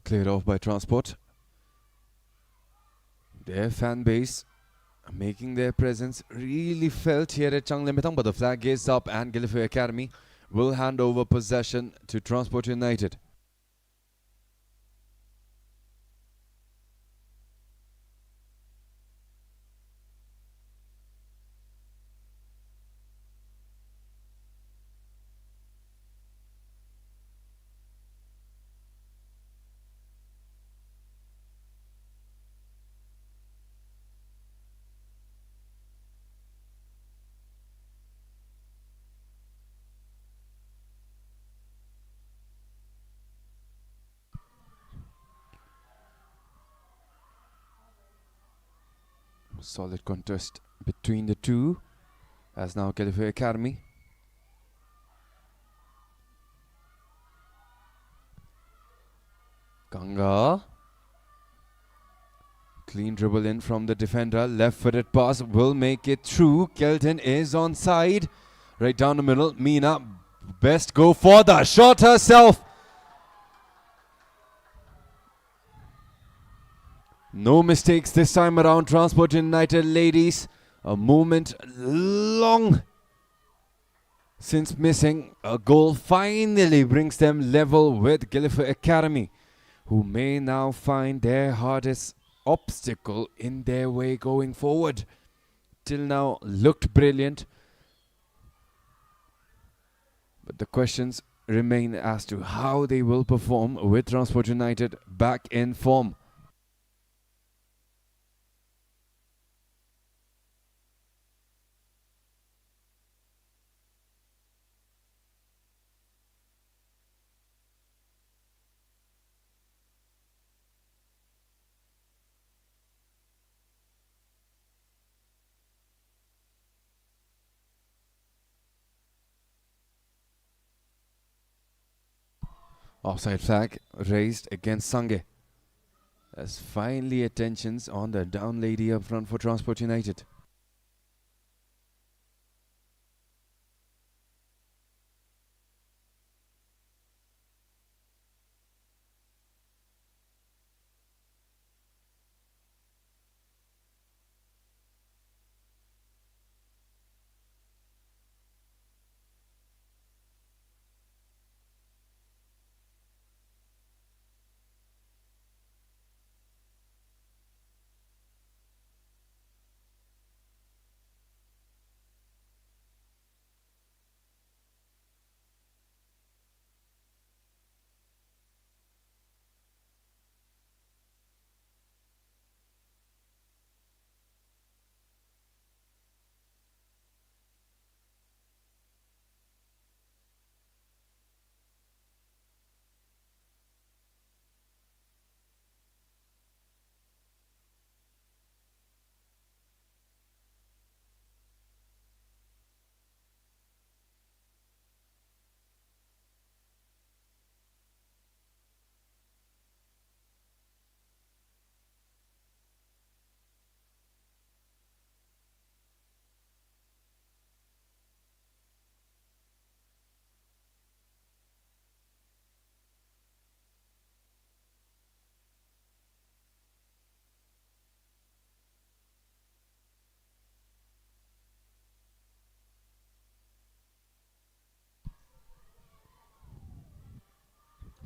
Cleared off by Transport. Their fan base making their presence really felt here at Changlemetang, but the flag is up and GELEPHU Academy will hand over possession to Transport United. Solid contest between the two, as now GELEPHU Academy Ganga, clean dribble in from the defender, left-footed pass will make it through. Kelton is on side, right down the middle. Mina, best go for the shot herself. No mistakes this time around, Transport United ladies. A moment long since missing a goal finally brings them level with GELEPHU Academy, who may now find their hardest obstacle in their way going forward. Till now looked brilliant, but the questions remain as to how they will perform with Transport United back in form. Offside flag raised against Sange. As finally attentions on the down lady up front for Transport United.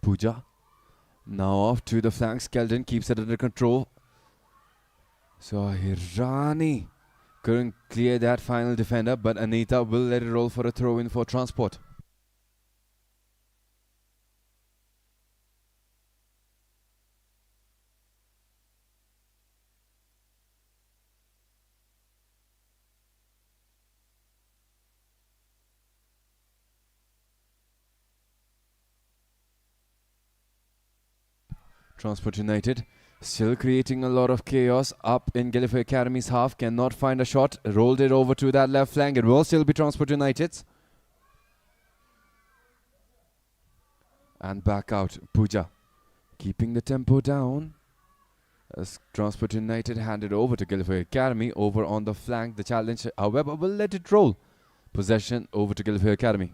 Pooja. Now off to the flank. Skeleton keeps it under control. So Hirani couldn't clear that final defender, but Anita will let it roll for a throw-in for Transport. Transport United still creating a lot of chaos up in GELEPHU Academy's half. Cannot find a shot. Rolled it over to that left flank. It will still be Transport United's. And back out. Pooja keeping the tempo down as Transport United handed over to GELEPHU Academy. Over on the flank. The challenge, however, will let it roll. Possession over to GELEPHU Academy.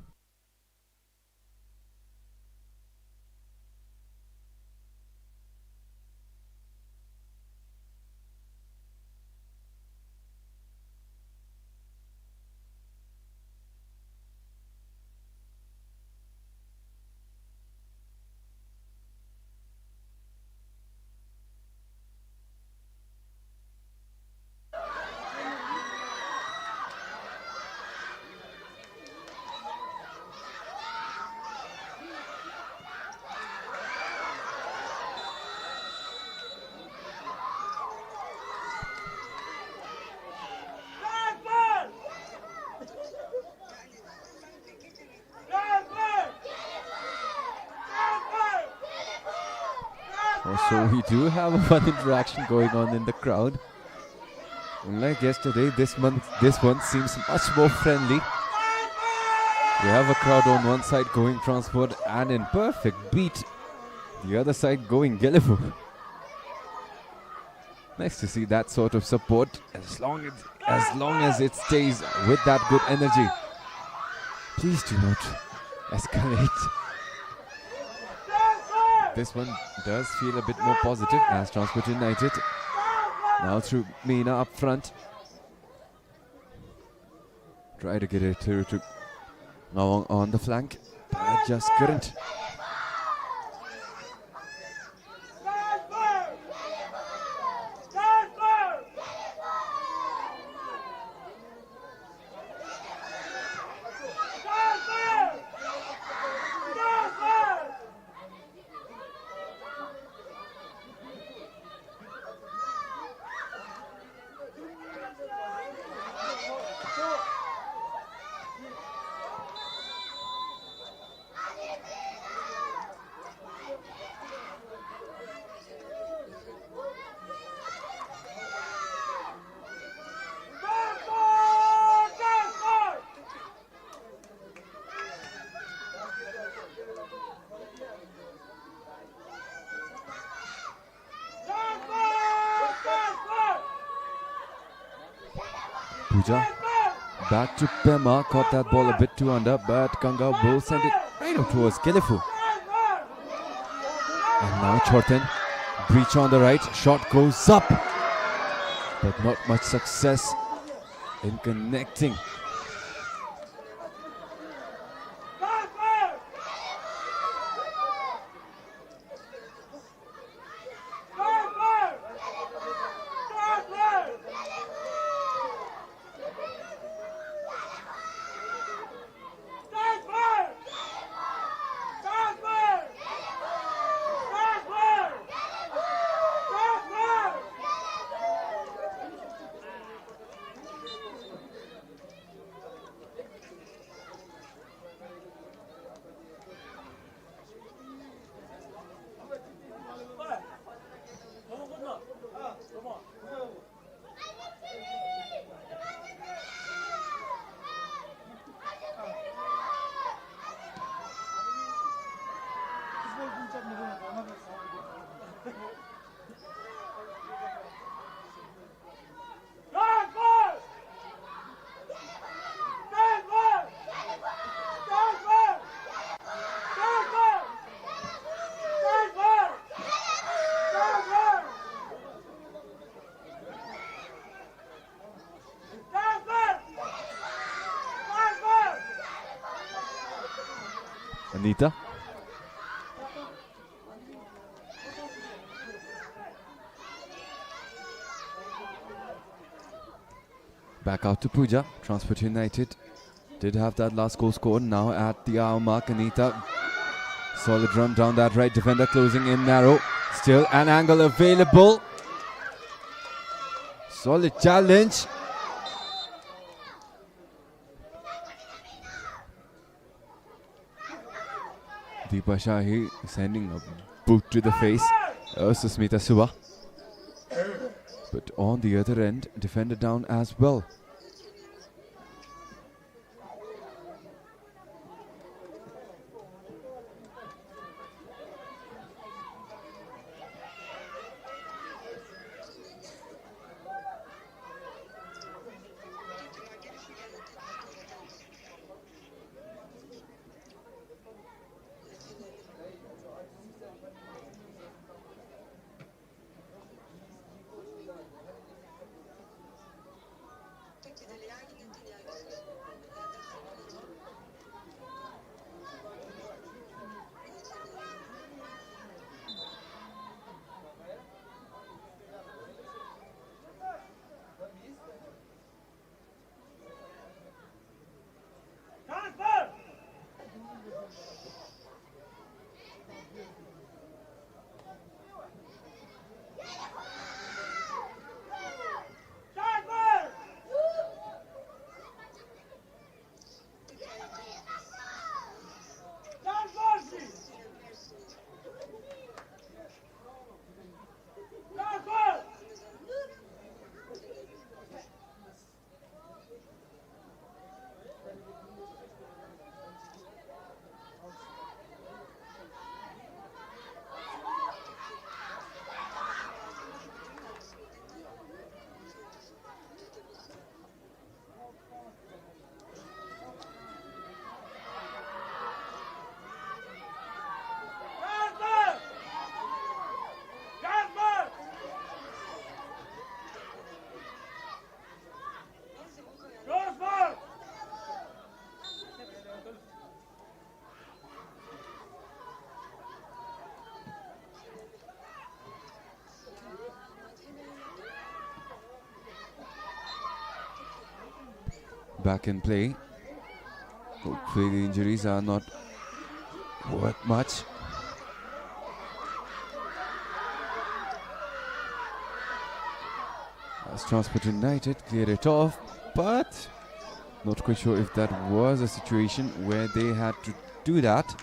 So we do have a fun interaction going on in the crowd. Unlike yesterday, this one seems much more friendly. We have a crowd on one side going Transport and in perfect beat, the other side going GELEPHU. Nice to see that sort of support as long as it stays with that good energy. Please do not escalate. This one does feel a bit more positive as Transport United now through Meena up front. Try to get it through to now on the flank, but just couldn't. Pooja back to Pema, caught that ball a bit too under, but Kanga will send it right up towards GELEPHU. And now Chorten, breach on the right, shot goes up, but not much success in connecting. Anita Back out to Pooja. Transport United did have that last goal scored. Now at the hour mark, Anita. Solid run down that right defender, closing in narrow. Still an angle available. Solid challenge. Deepa Shahi sending a boot to the face. Susmita Suba. But on the other end, defender down as well. Back in play. Hopefully the injuries are not worth much. As Transport United cleared it off, but not quite sure if that was a situation where they had to do that.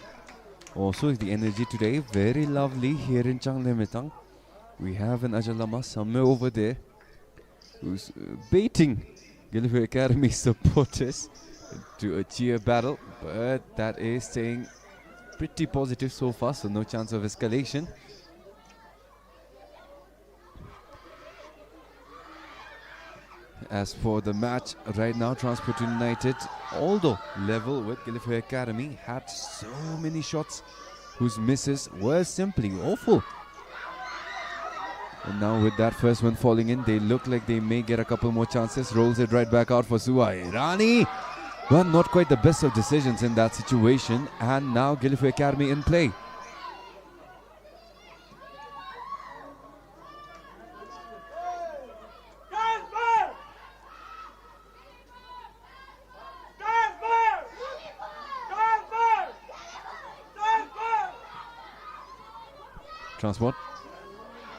Also, the energy today, very lovely here in Changlemitang. We have an Ajalama somewhere over there who's baiting GELEPHU Academy supporters to a cheer battle, but that is staying pretty positive so far, so no chance of escalation. As for the match right now, Transport United, although level with GELEPHU Academy, had so many shots whose misses were simply awful. And now with that first one falling in, they look like they may get a couple more chances. Rolls it right back out for Suai Rani. But not quite the best of decisions in that situation. And now GELEPHU Academy in play. Transport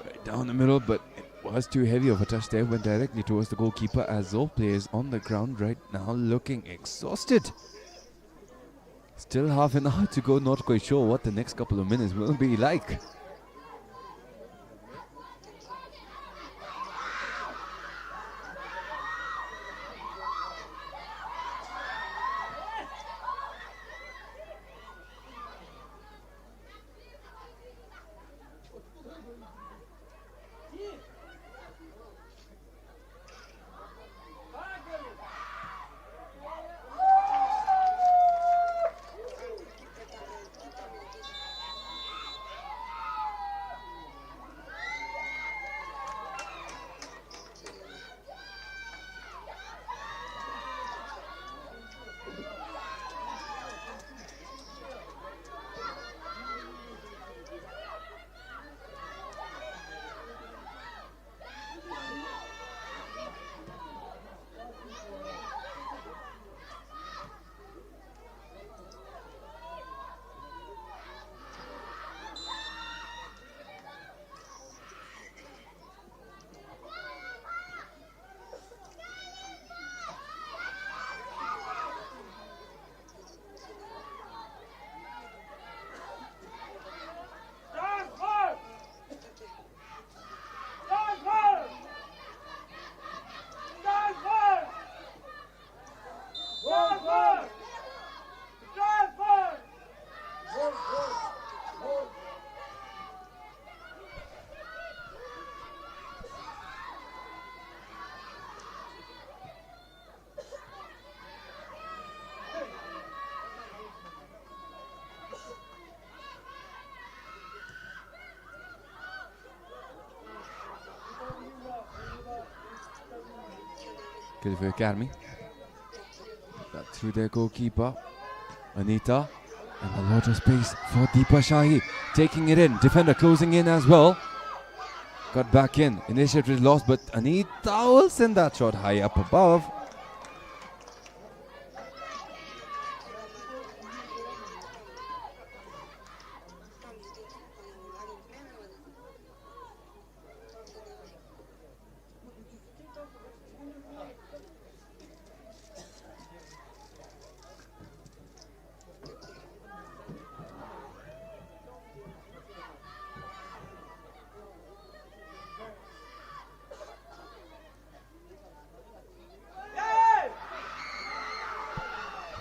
right down the middle, but it was too heavy of a touch there. Went directly towards the goalkeeper as all players on the ground right now looking exhausted. Still half an hour to go, not quite sure what the next couple of minutes will be like. GELEPHU Academy. Got through their goalkeeper, Anita, and a lot of space for Deepa Shahi. Taking it in, defender closing in as well. Got back in, initiative lost, but Anita will send that shot high up above.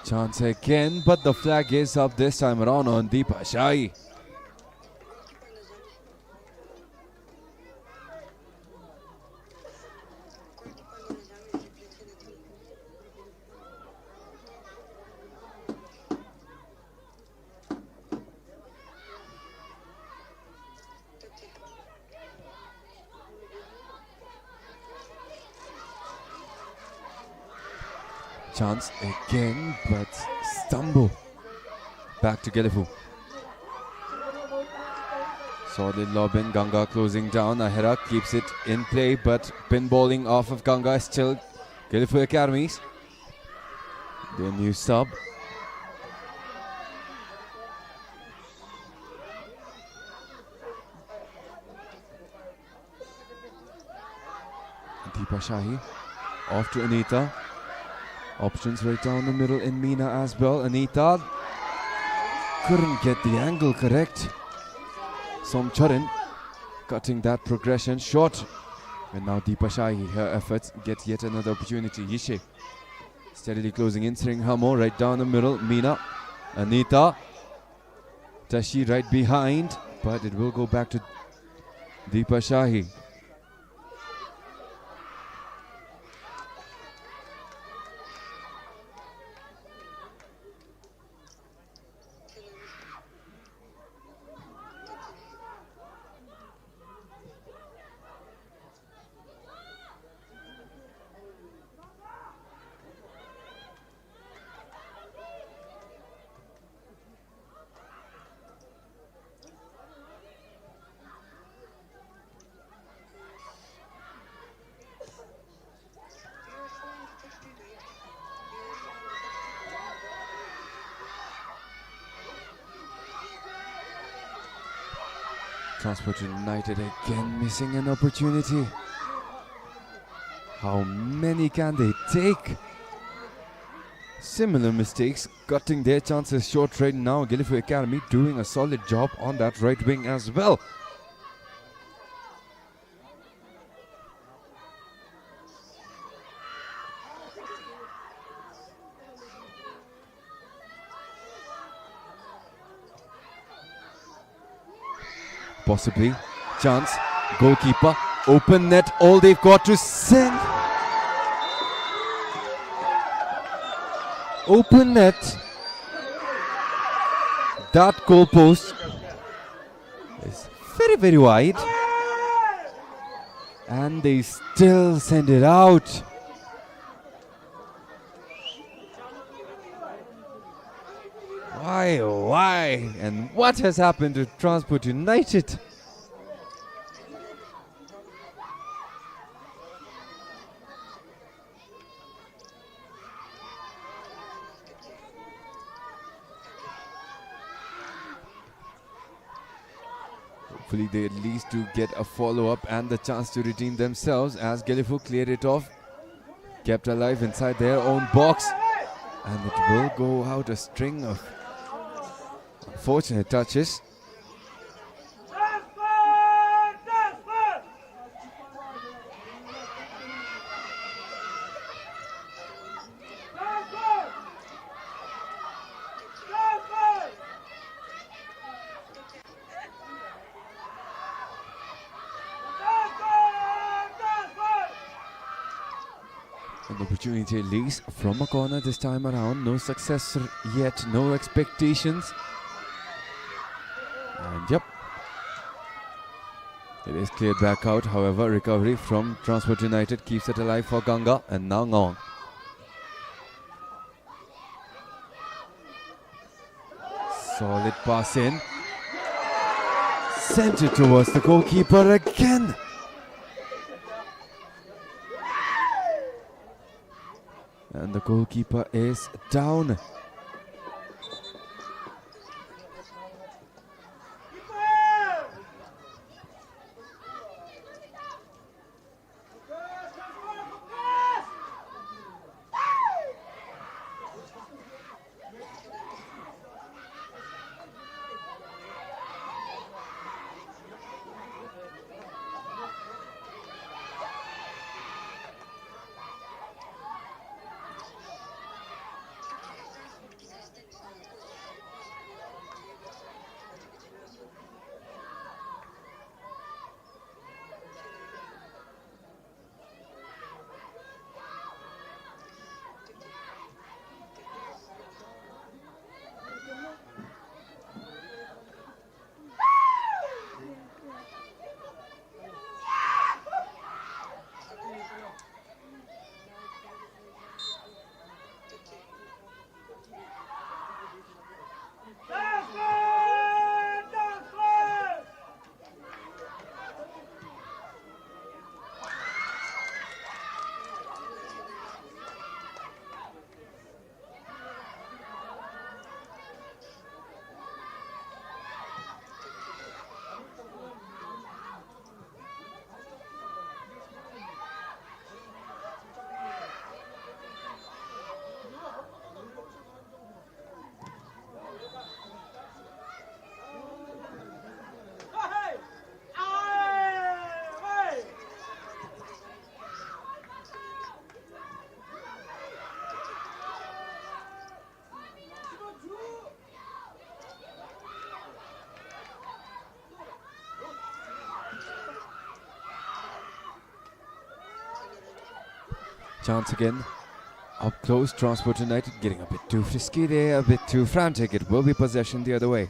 Chance again, but the flag is up this time around on Deepa Shahi. Chance again, but stumble. Back to GELEPHU. Solid lob in, Ganga closing down. Ahera keeps it in play, but pinballing off of Ganga is still GELEPHU Academies. Their new sub. Deepa Shahi off to Anita. Options right down the middle in Meena as well. Anita couldn't get the angle correct. Somcharan cutting that progression short. And now Deepa Shahi, her efforts get yet another opportunity. Yishe steadily closing in, Sringhamo right down the middle. Meena, Anita, Tashi right behind, but it will go back to Deepa Shahi. Transport United again missing an opportunity. How many can they take? Similar mistakes, cutting their chances short right now. GELEPHU Academy doing a solid job on that right wing as well. Possibly, chance, goalkeeper, open net, all they've got to send. Open net, that goalpost is very, very wide. And they still send it out. Why, oh why? And what has happened to Transport United? Hopefully they at least do get a follow-up and the chance to redeem themselves as GELEPHU cleared it off. Kept alive inside their own box. And it will go out a string of unfortunate touches. An opportunity at least from a corner this time around. No success yet, no expectations. And yep, it is cleared back out. However, recovery from Transport United keeps it alive for Ganga. And now Ngong. Solid pass in. Sent it towards the goalkeeper again. And the goalkeeper is down. Chance again. Up close, Transport United getting a bit too frisky there, a bit too frantic. It will be possession the other way.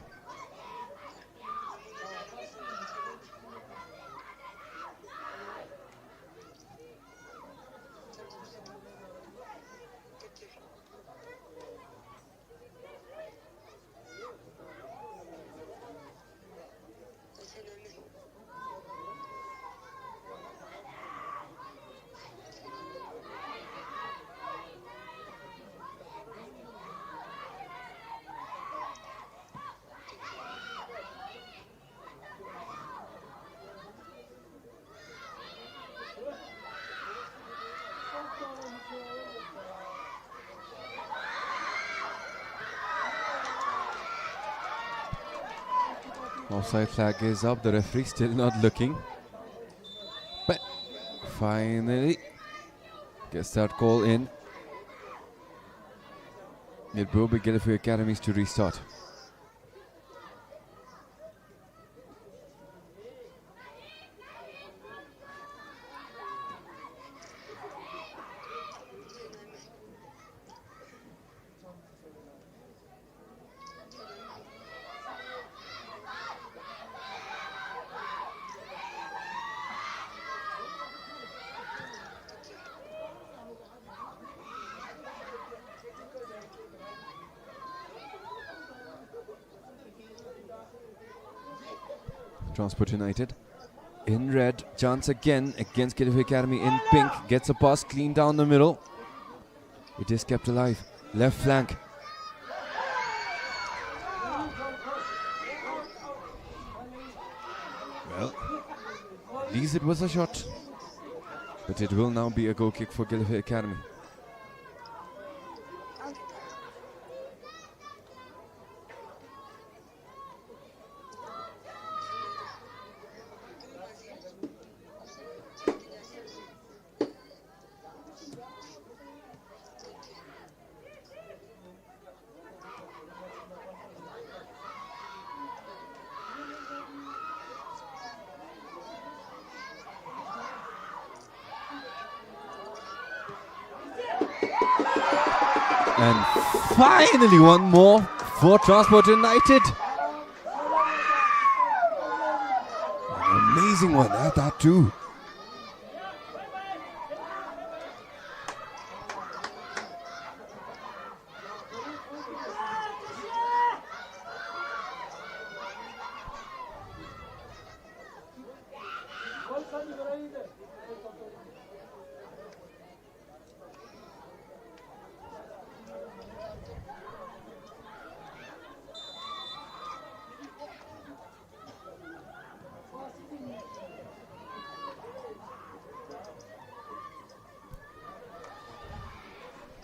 Offside flag is up, the referee still not looking. But finally gets that call in. It will be GELEPHU Academies to restart. Transport United in red, chance again against GELEPHU Academy in pink, gets a pass clean down the middle. It is kept alive, left flank. Well, at least it was a shot, but it will now be a goal kick for GELEPHU Academy. And finally one more for Transport United. An amazing one at that too.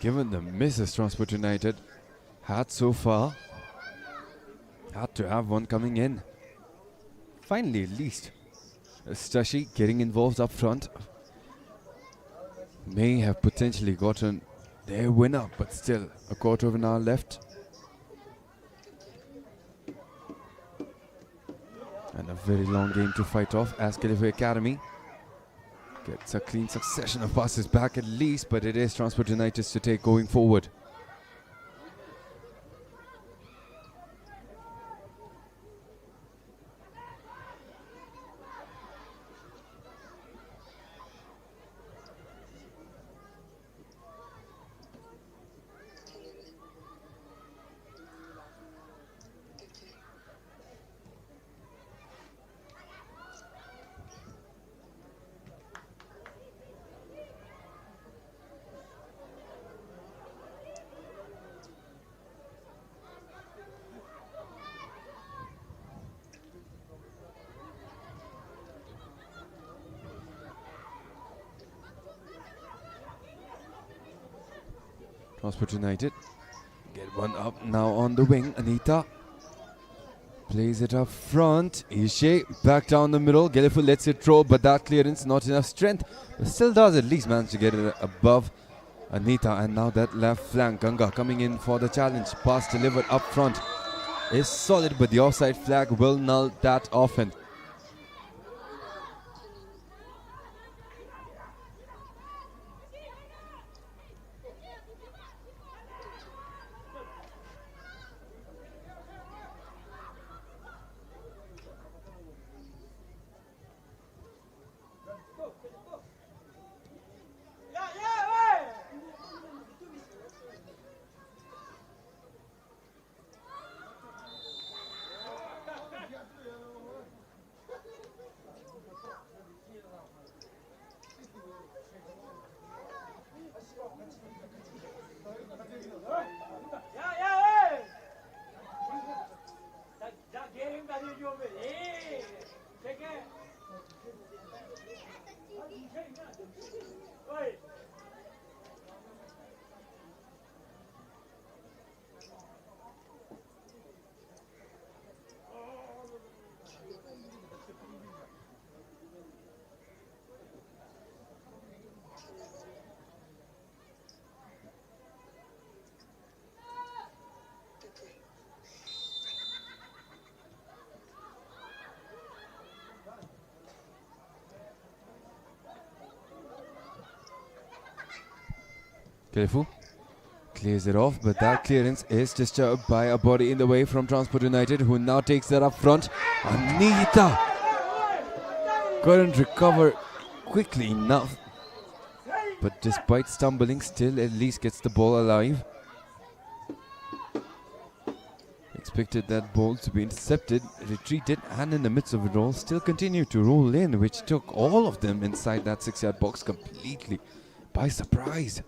Given the misses Transport United had so far, had to have one coming in. Finally, at least, Stashi getting involved up front may have potentially gotten their winner, but still a quarter of an hour left. And a very long game to fight off as GELEPHU Academy gets a clean succession of passes back at least, but it is Transport United's to take going forward. Transport United get one up now on the wing. Anita plays it up front. Ishe back down the middle. GELEPHU lets it throw, but that clearance not enough strength. But still does at least manage to get it above Anita. And now that left flank, Ganga coming in for the challenge. Pass delivered up front is solid, but the offside flag will null that often. GELEPHU clears it off, but that clearance is disturbed by a body in the way from Transport United, who now takes that up front. Anita couldn't recover quickly enough, but despite stumbling, still at least gets the ball alive. Expected that ball to be intercepted, retreated, and in the midst of it all, still continued to roll in, which took all of them inside that 6-yard box completely by surprise.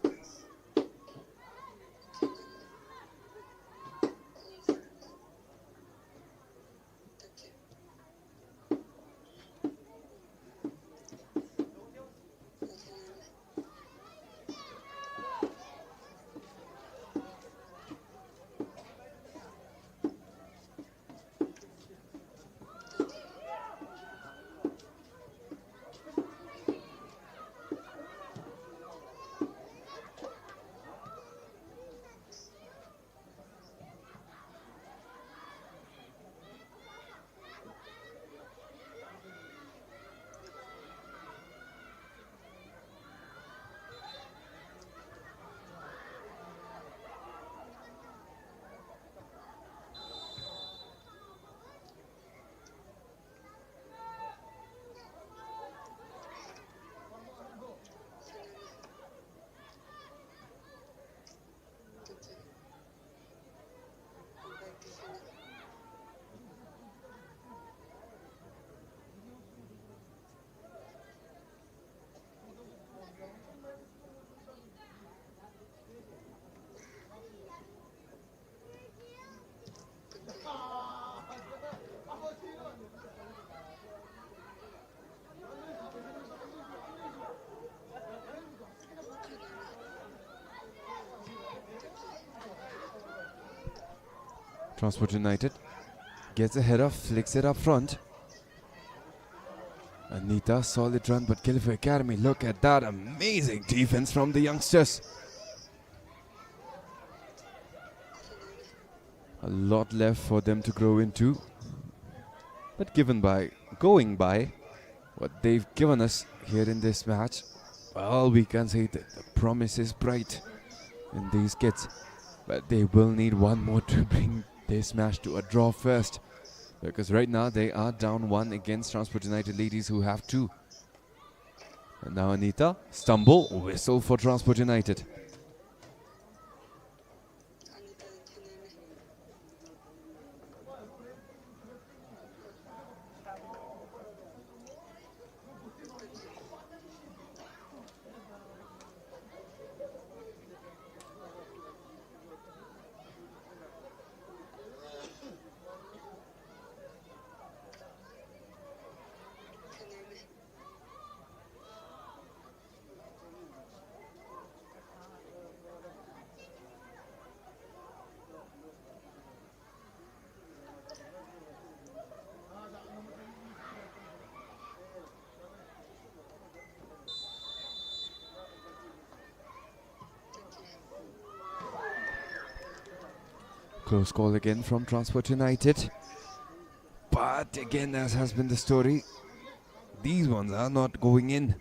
Transport United gets a header, flicks it up front. Anita, solid run, but GELEPHU Academy, look at that amazing defense from the youngsters. A lot left for them to grow into. But going by what they've given us here in this match, well, we can say that the promise is bright in these kids. But they will need one more to bring this match to a draw first. Because right now they are down 1 against Transport United ladies who have 2. And now Anita, stumble, whistle for Transport United. Close call again from Transport United. But again, as has been the story, these ones are not going in.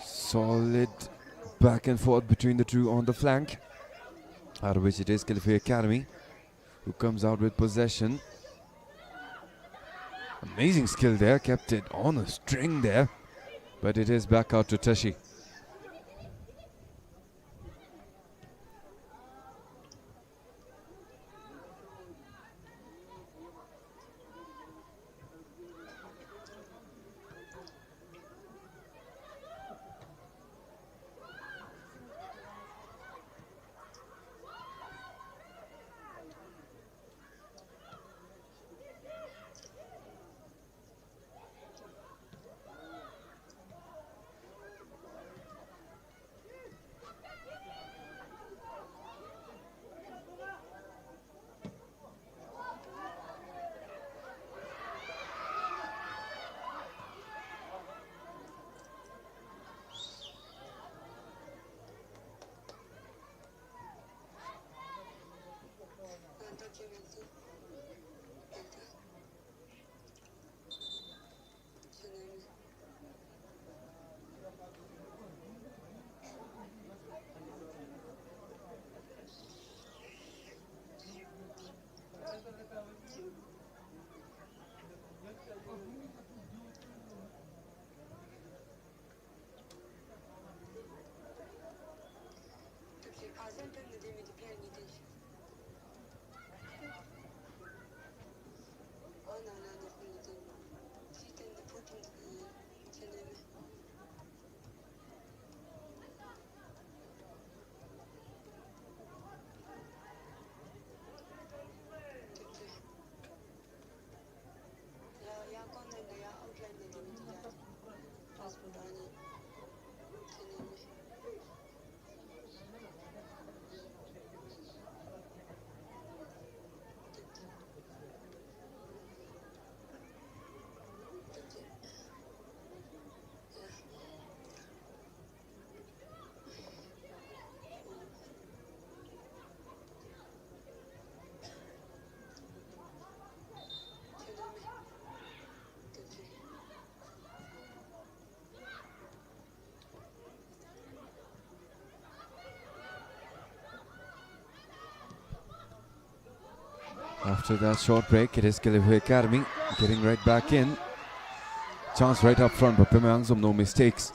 Solid back and forth between the two on the flank, out of which it is GELEPHU Academy who comes out with possession. Amazing skill there, kept it on a string there, but it is back out to Tashi. After that short break, it is GELEPHU Academy getting right back in. Chance right up front, but Pimangzum, no mistakes.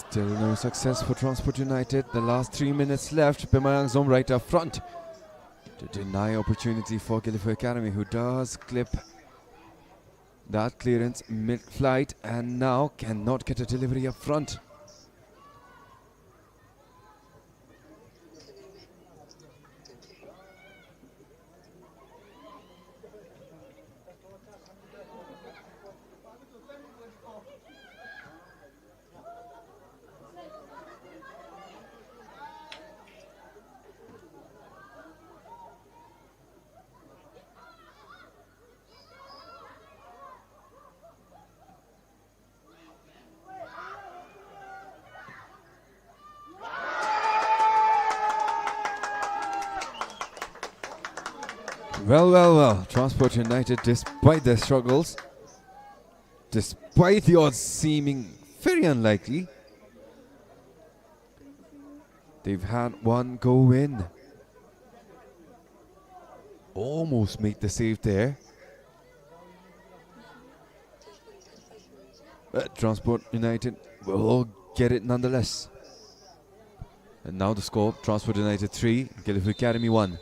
Still no success for Transport United. The last 3 minutes left. Pemayang Zom right up front to deny opportunity for GELEPHU Academy, who does clip that clearance mid-flight and now cannot get a delivery up front. Well. Transport United, despite their struggles, despite the odds seeming very unlikely, they've had one go in. Almost made the save there. But Transport United will get it nonetheless. And now the score, Transport United 3, GELEPHU Academy 1.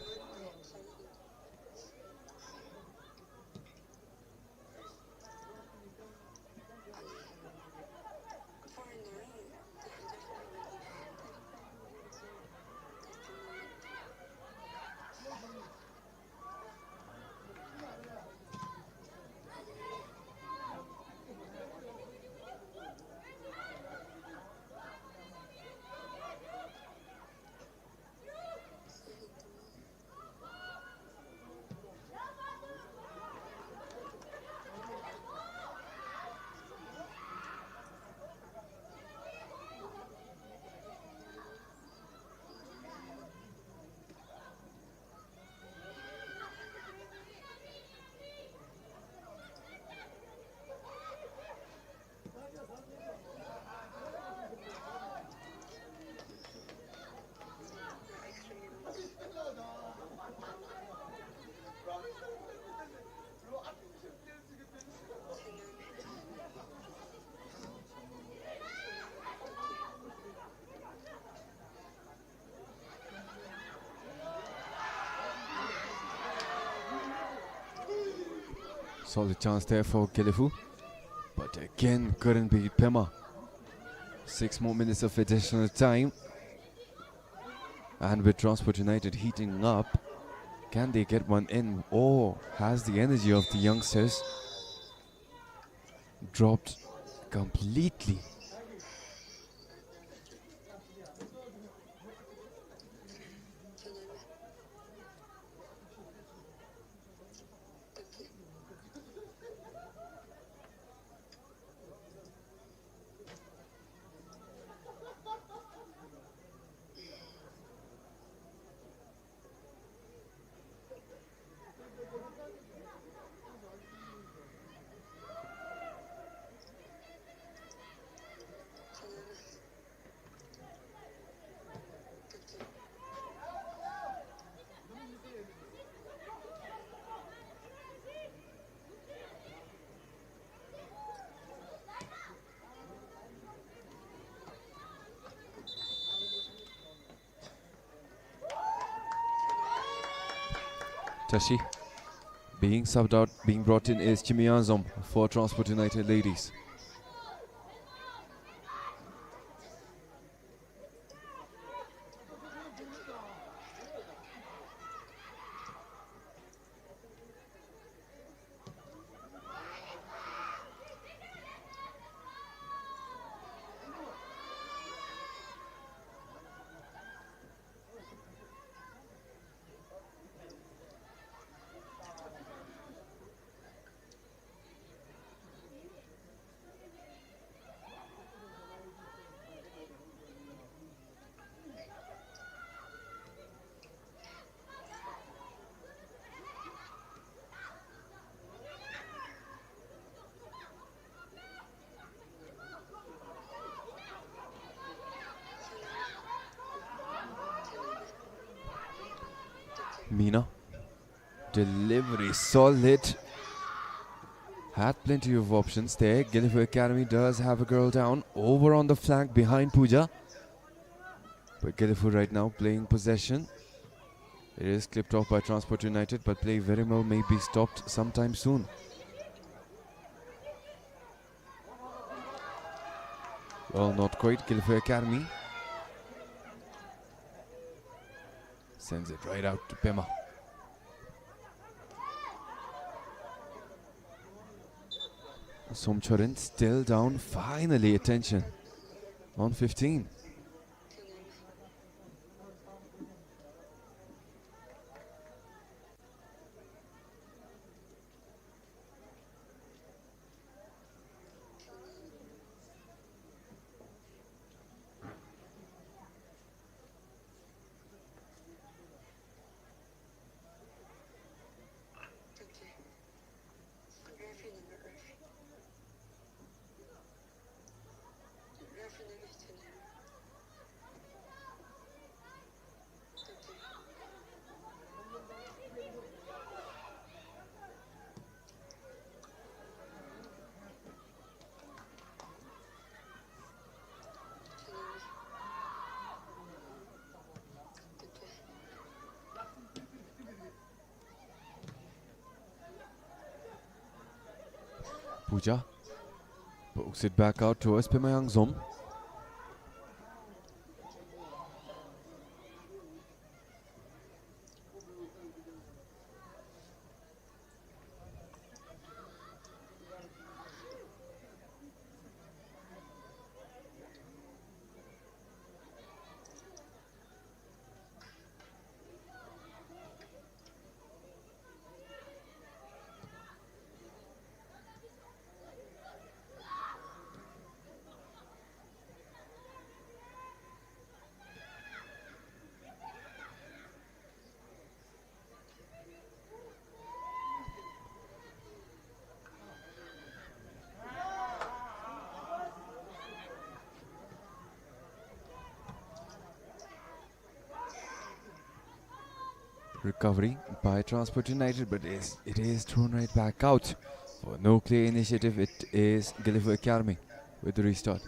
Solid chance there for GELEPHU, but again couldn't beat Pema. 6 more minutes of additional time, and with Transport United heating up, can they get one in, or has the energy of the youngsters dropped completely? Tashi being subbed out, being brought in is Chimiyanzom for Transport United ladies. Meena, delivery solid. Had plenty of options there. GELEPHU Academy does have a girl down over on the flank behind Pooja. But GELEPHU right now playing possession. It is clipped off by Transport United, but play very well may be stopped sometime soon. Well, not quite. GELEPHU Academy sends it right out to Pema. Somchorin still down. Finally, attention on 15. Pooja pokes it back out towards Pimayang Zom. Recovery by Transport United, but it is thrown right back out. For no clear initiative, it is GELEPHU Academy with the restart.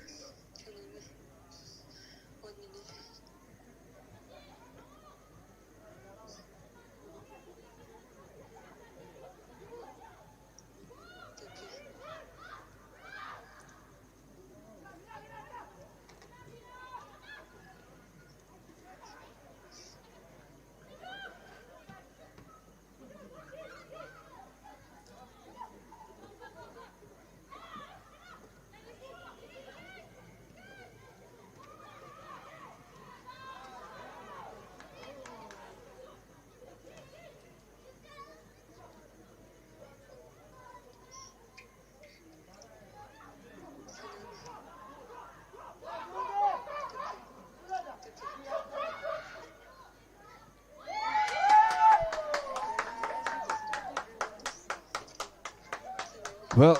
Well,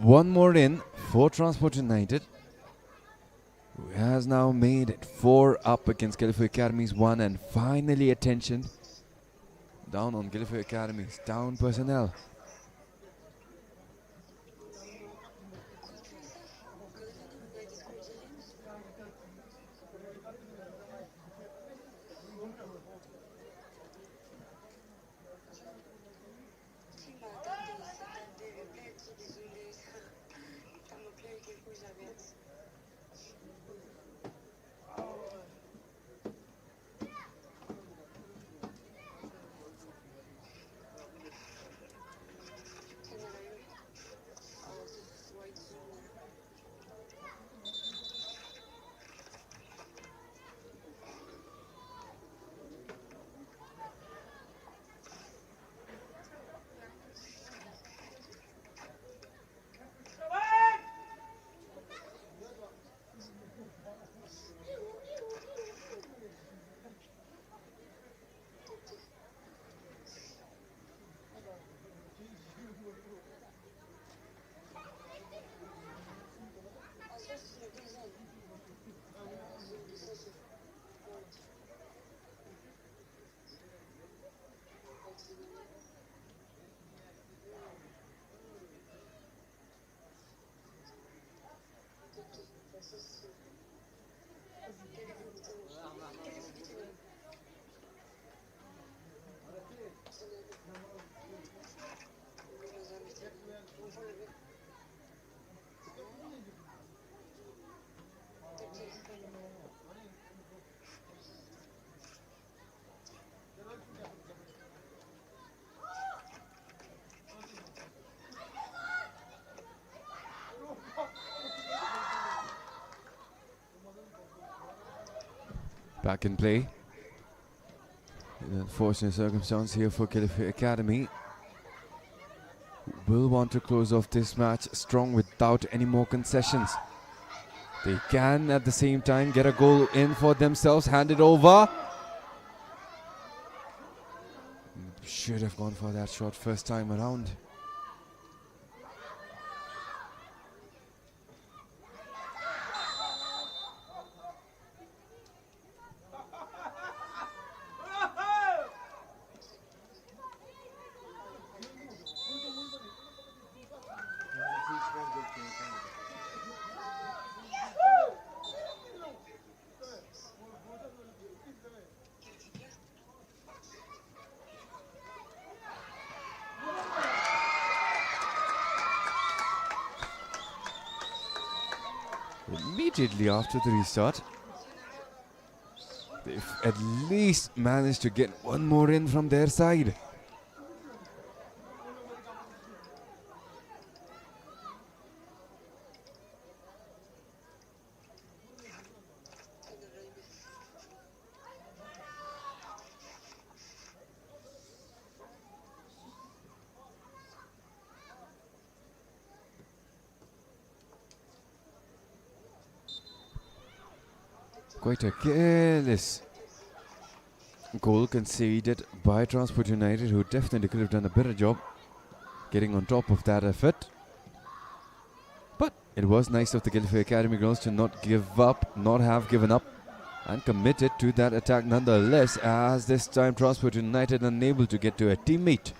one more in for Transport United, who has now made it 4 up against GELEPHU Academy's 1, and finally attention down on GELEPHU Academy's down personnel. Back in play. An unfortunate circumstance here for GELEPHU Academy. Will want to close off this match strong without any more concessions. They can at the same time get a goal in for themselves. Hand it over. Should have gone for that shot first time around. Immediately after the restart, they've at least managed to get one more in from their side. Quite a careless goal conceded by Transport United, who definitely could have done a better job getting on top of that effort. But it was nice of the GELEPHU Academy girls to not give up, not have given up, and committed to that attack nonetheless, as this time Transport United unable to get to a teammate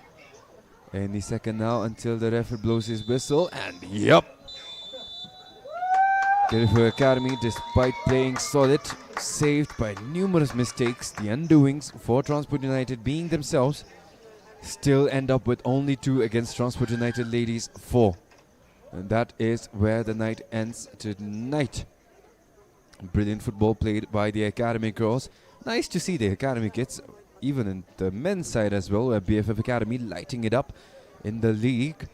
in the second now until the referee blows his whistle, and yep, GELEPHU Academy, despite playing solid, saved by numerous mistakes, the undoings for Transport United being themselves, still end up with only 2 against Transport United ladies 4. And that is where the night ends tonight. Brilliant football played by the Academy girls. Nice to see the Academy kids, even in the men's side as well, where BFF Academy lighting it up in the league.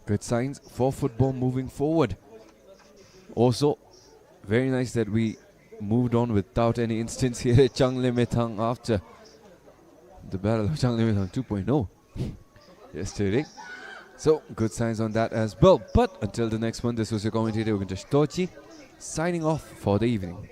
Good signs for football moving forward. Also, very nice that we moved on without any instance here at Changlimitang after the battle of Changlimitang 2.0 yesterday. So, good signs on that as well. But until the next one, this was your commentator, Uguntesh Tochi, signing off for the evening.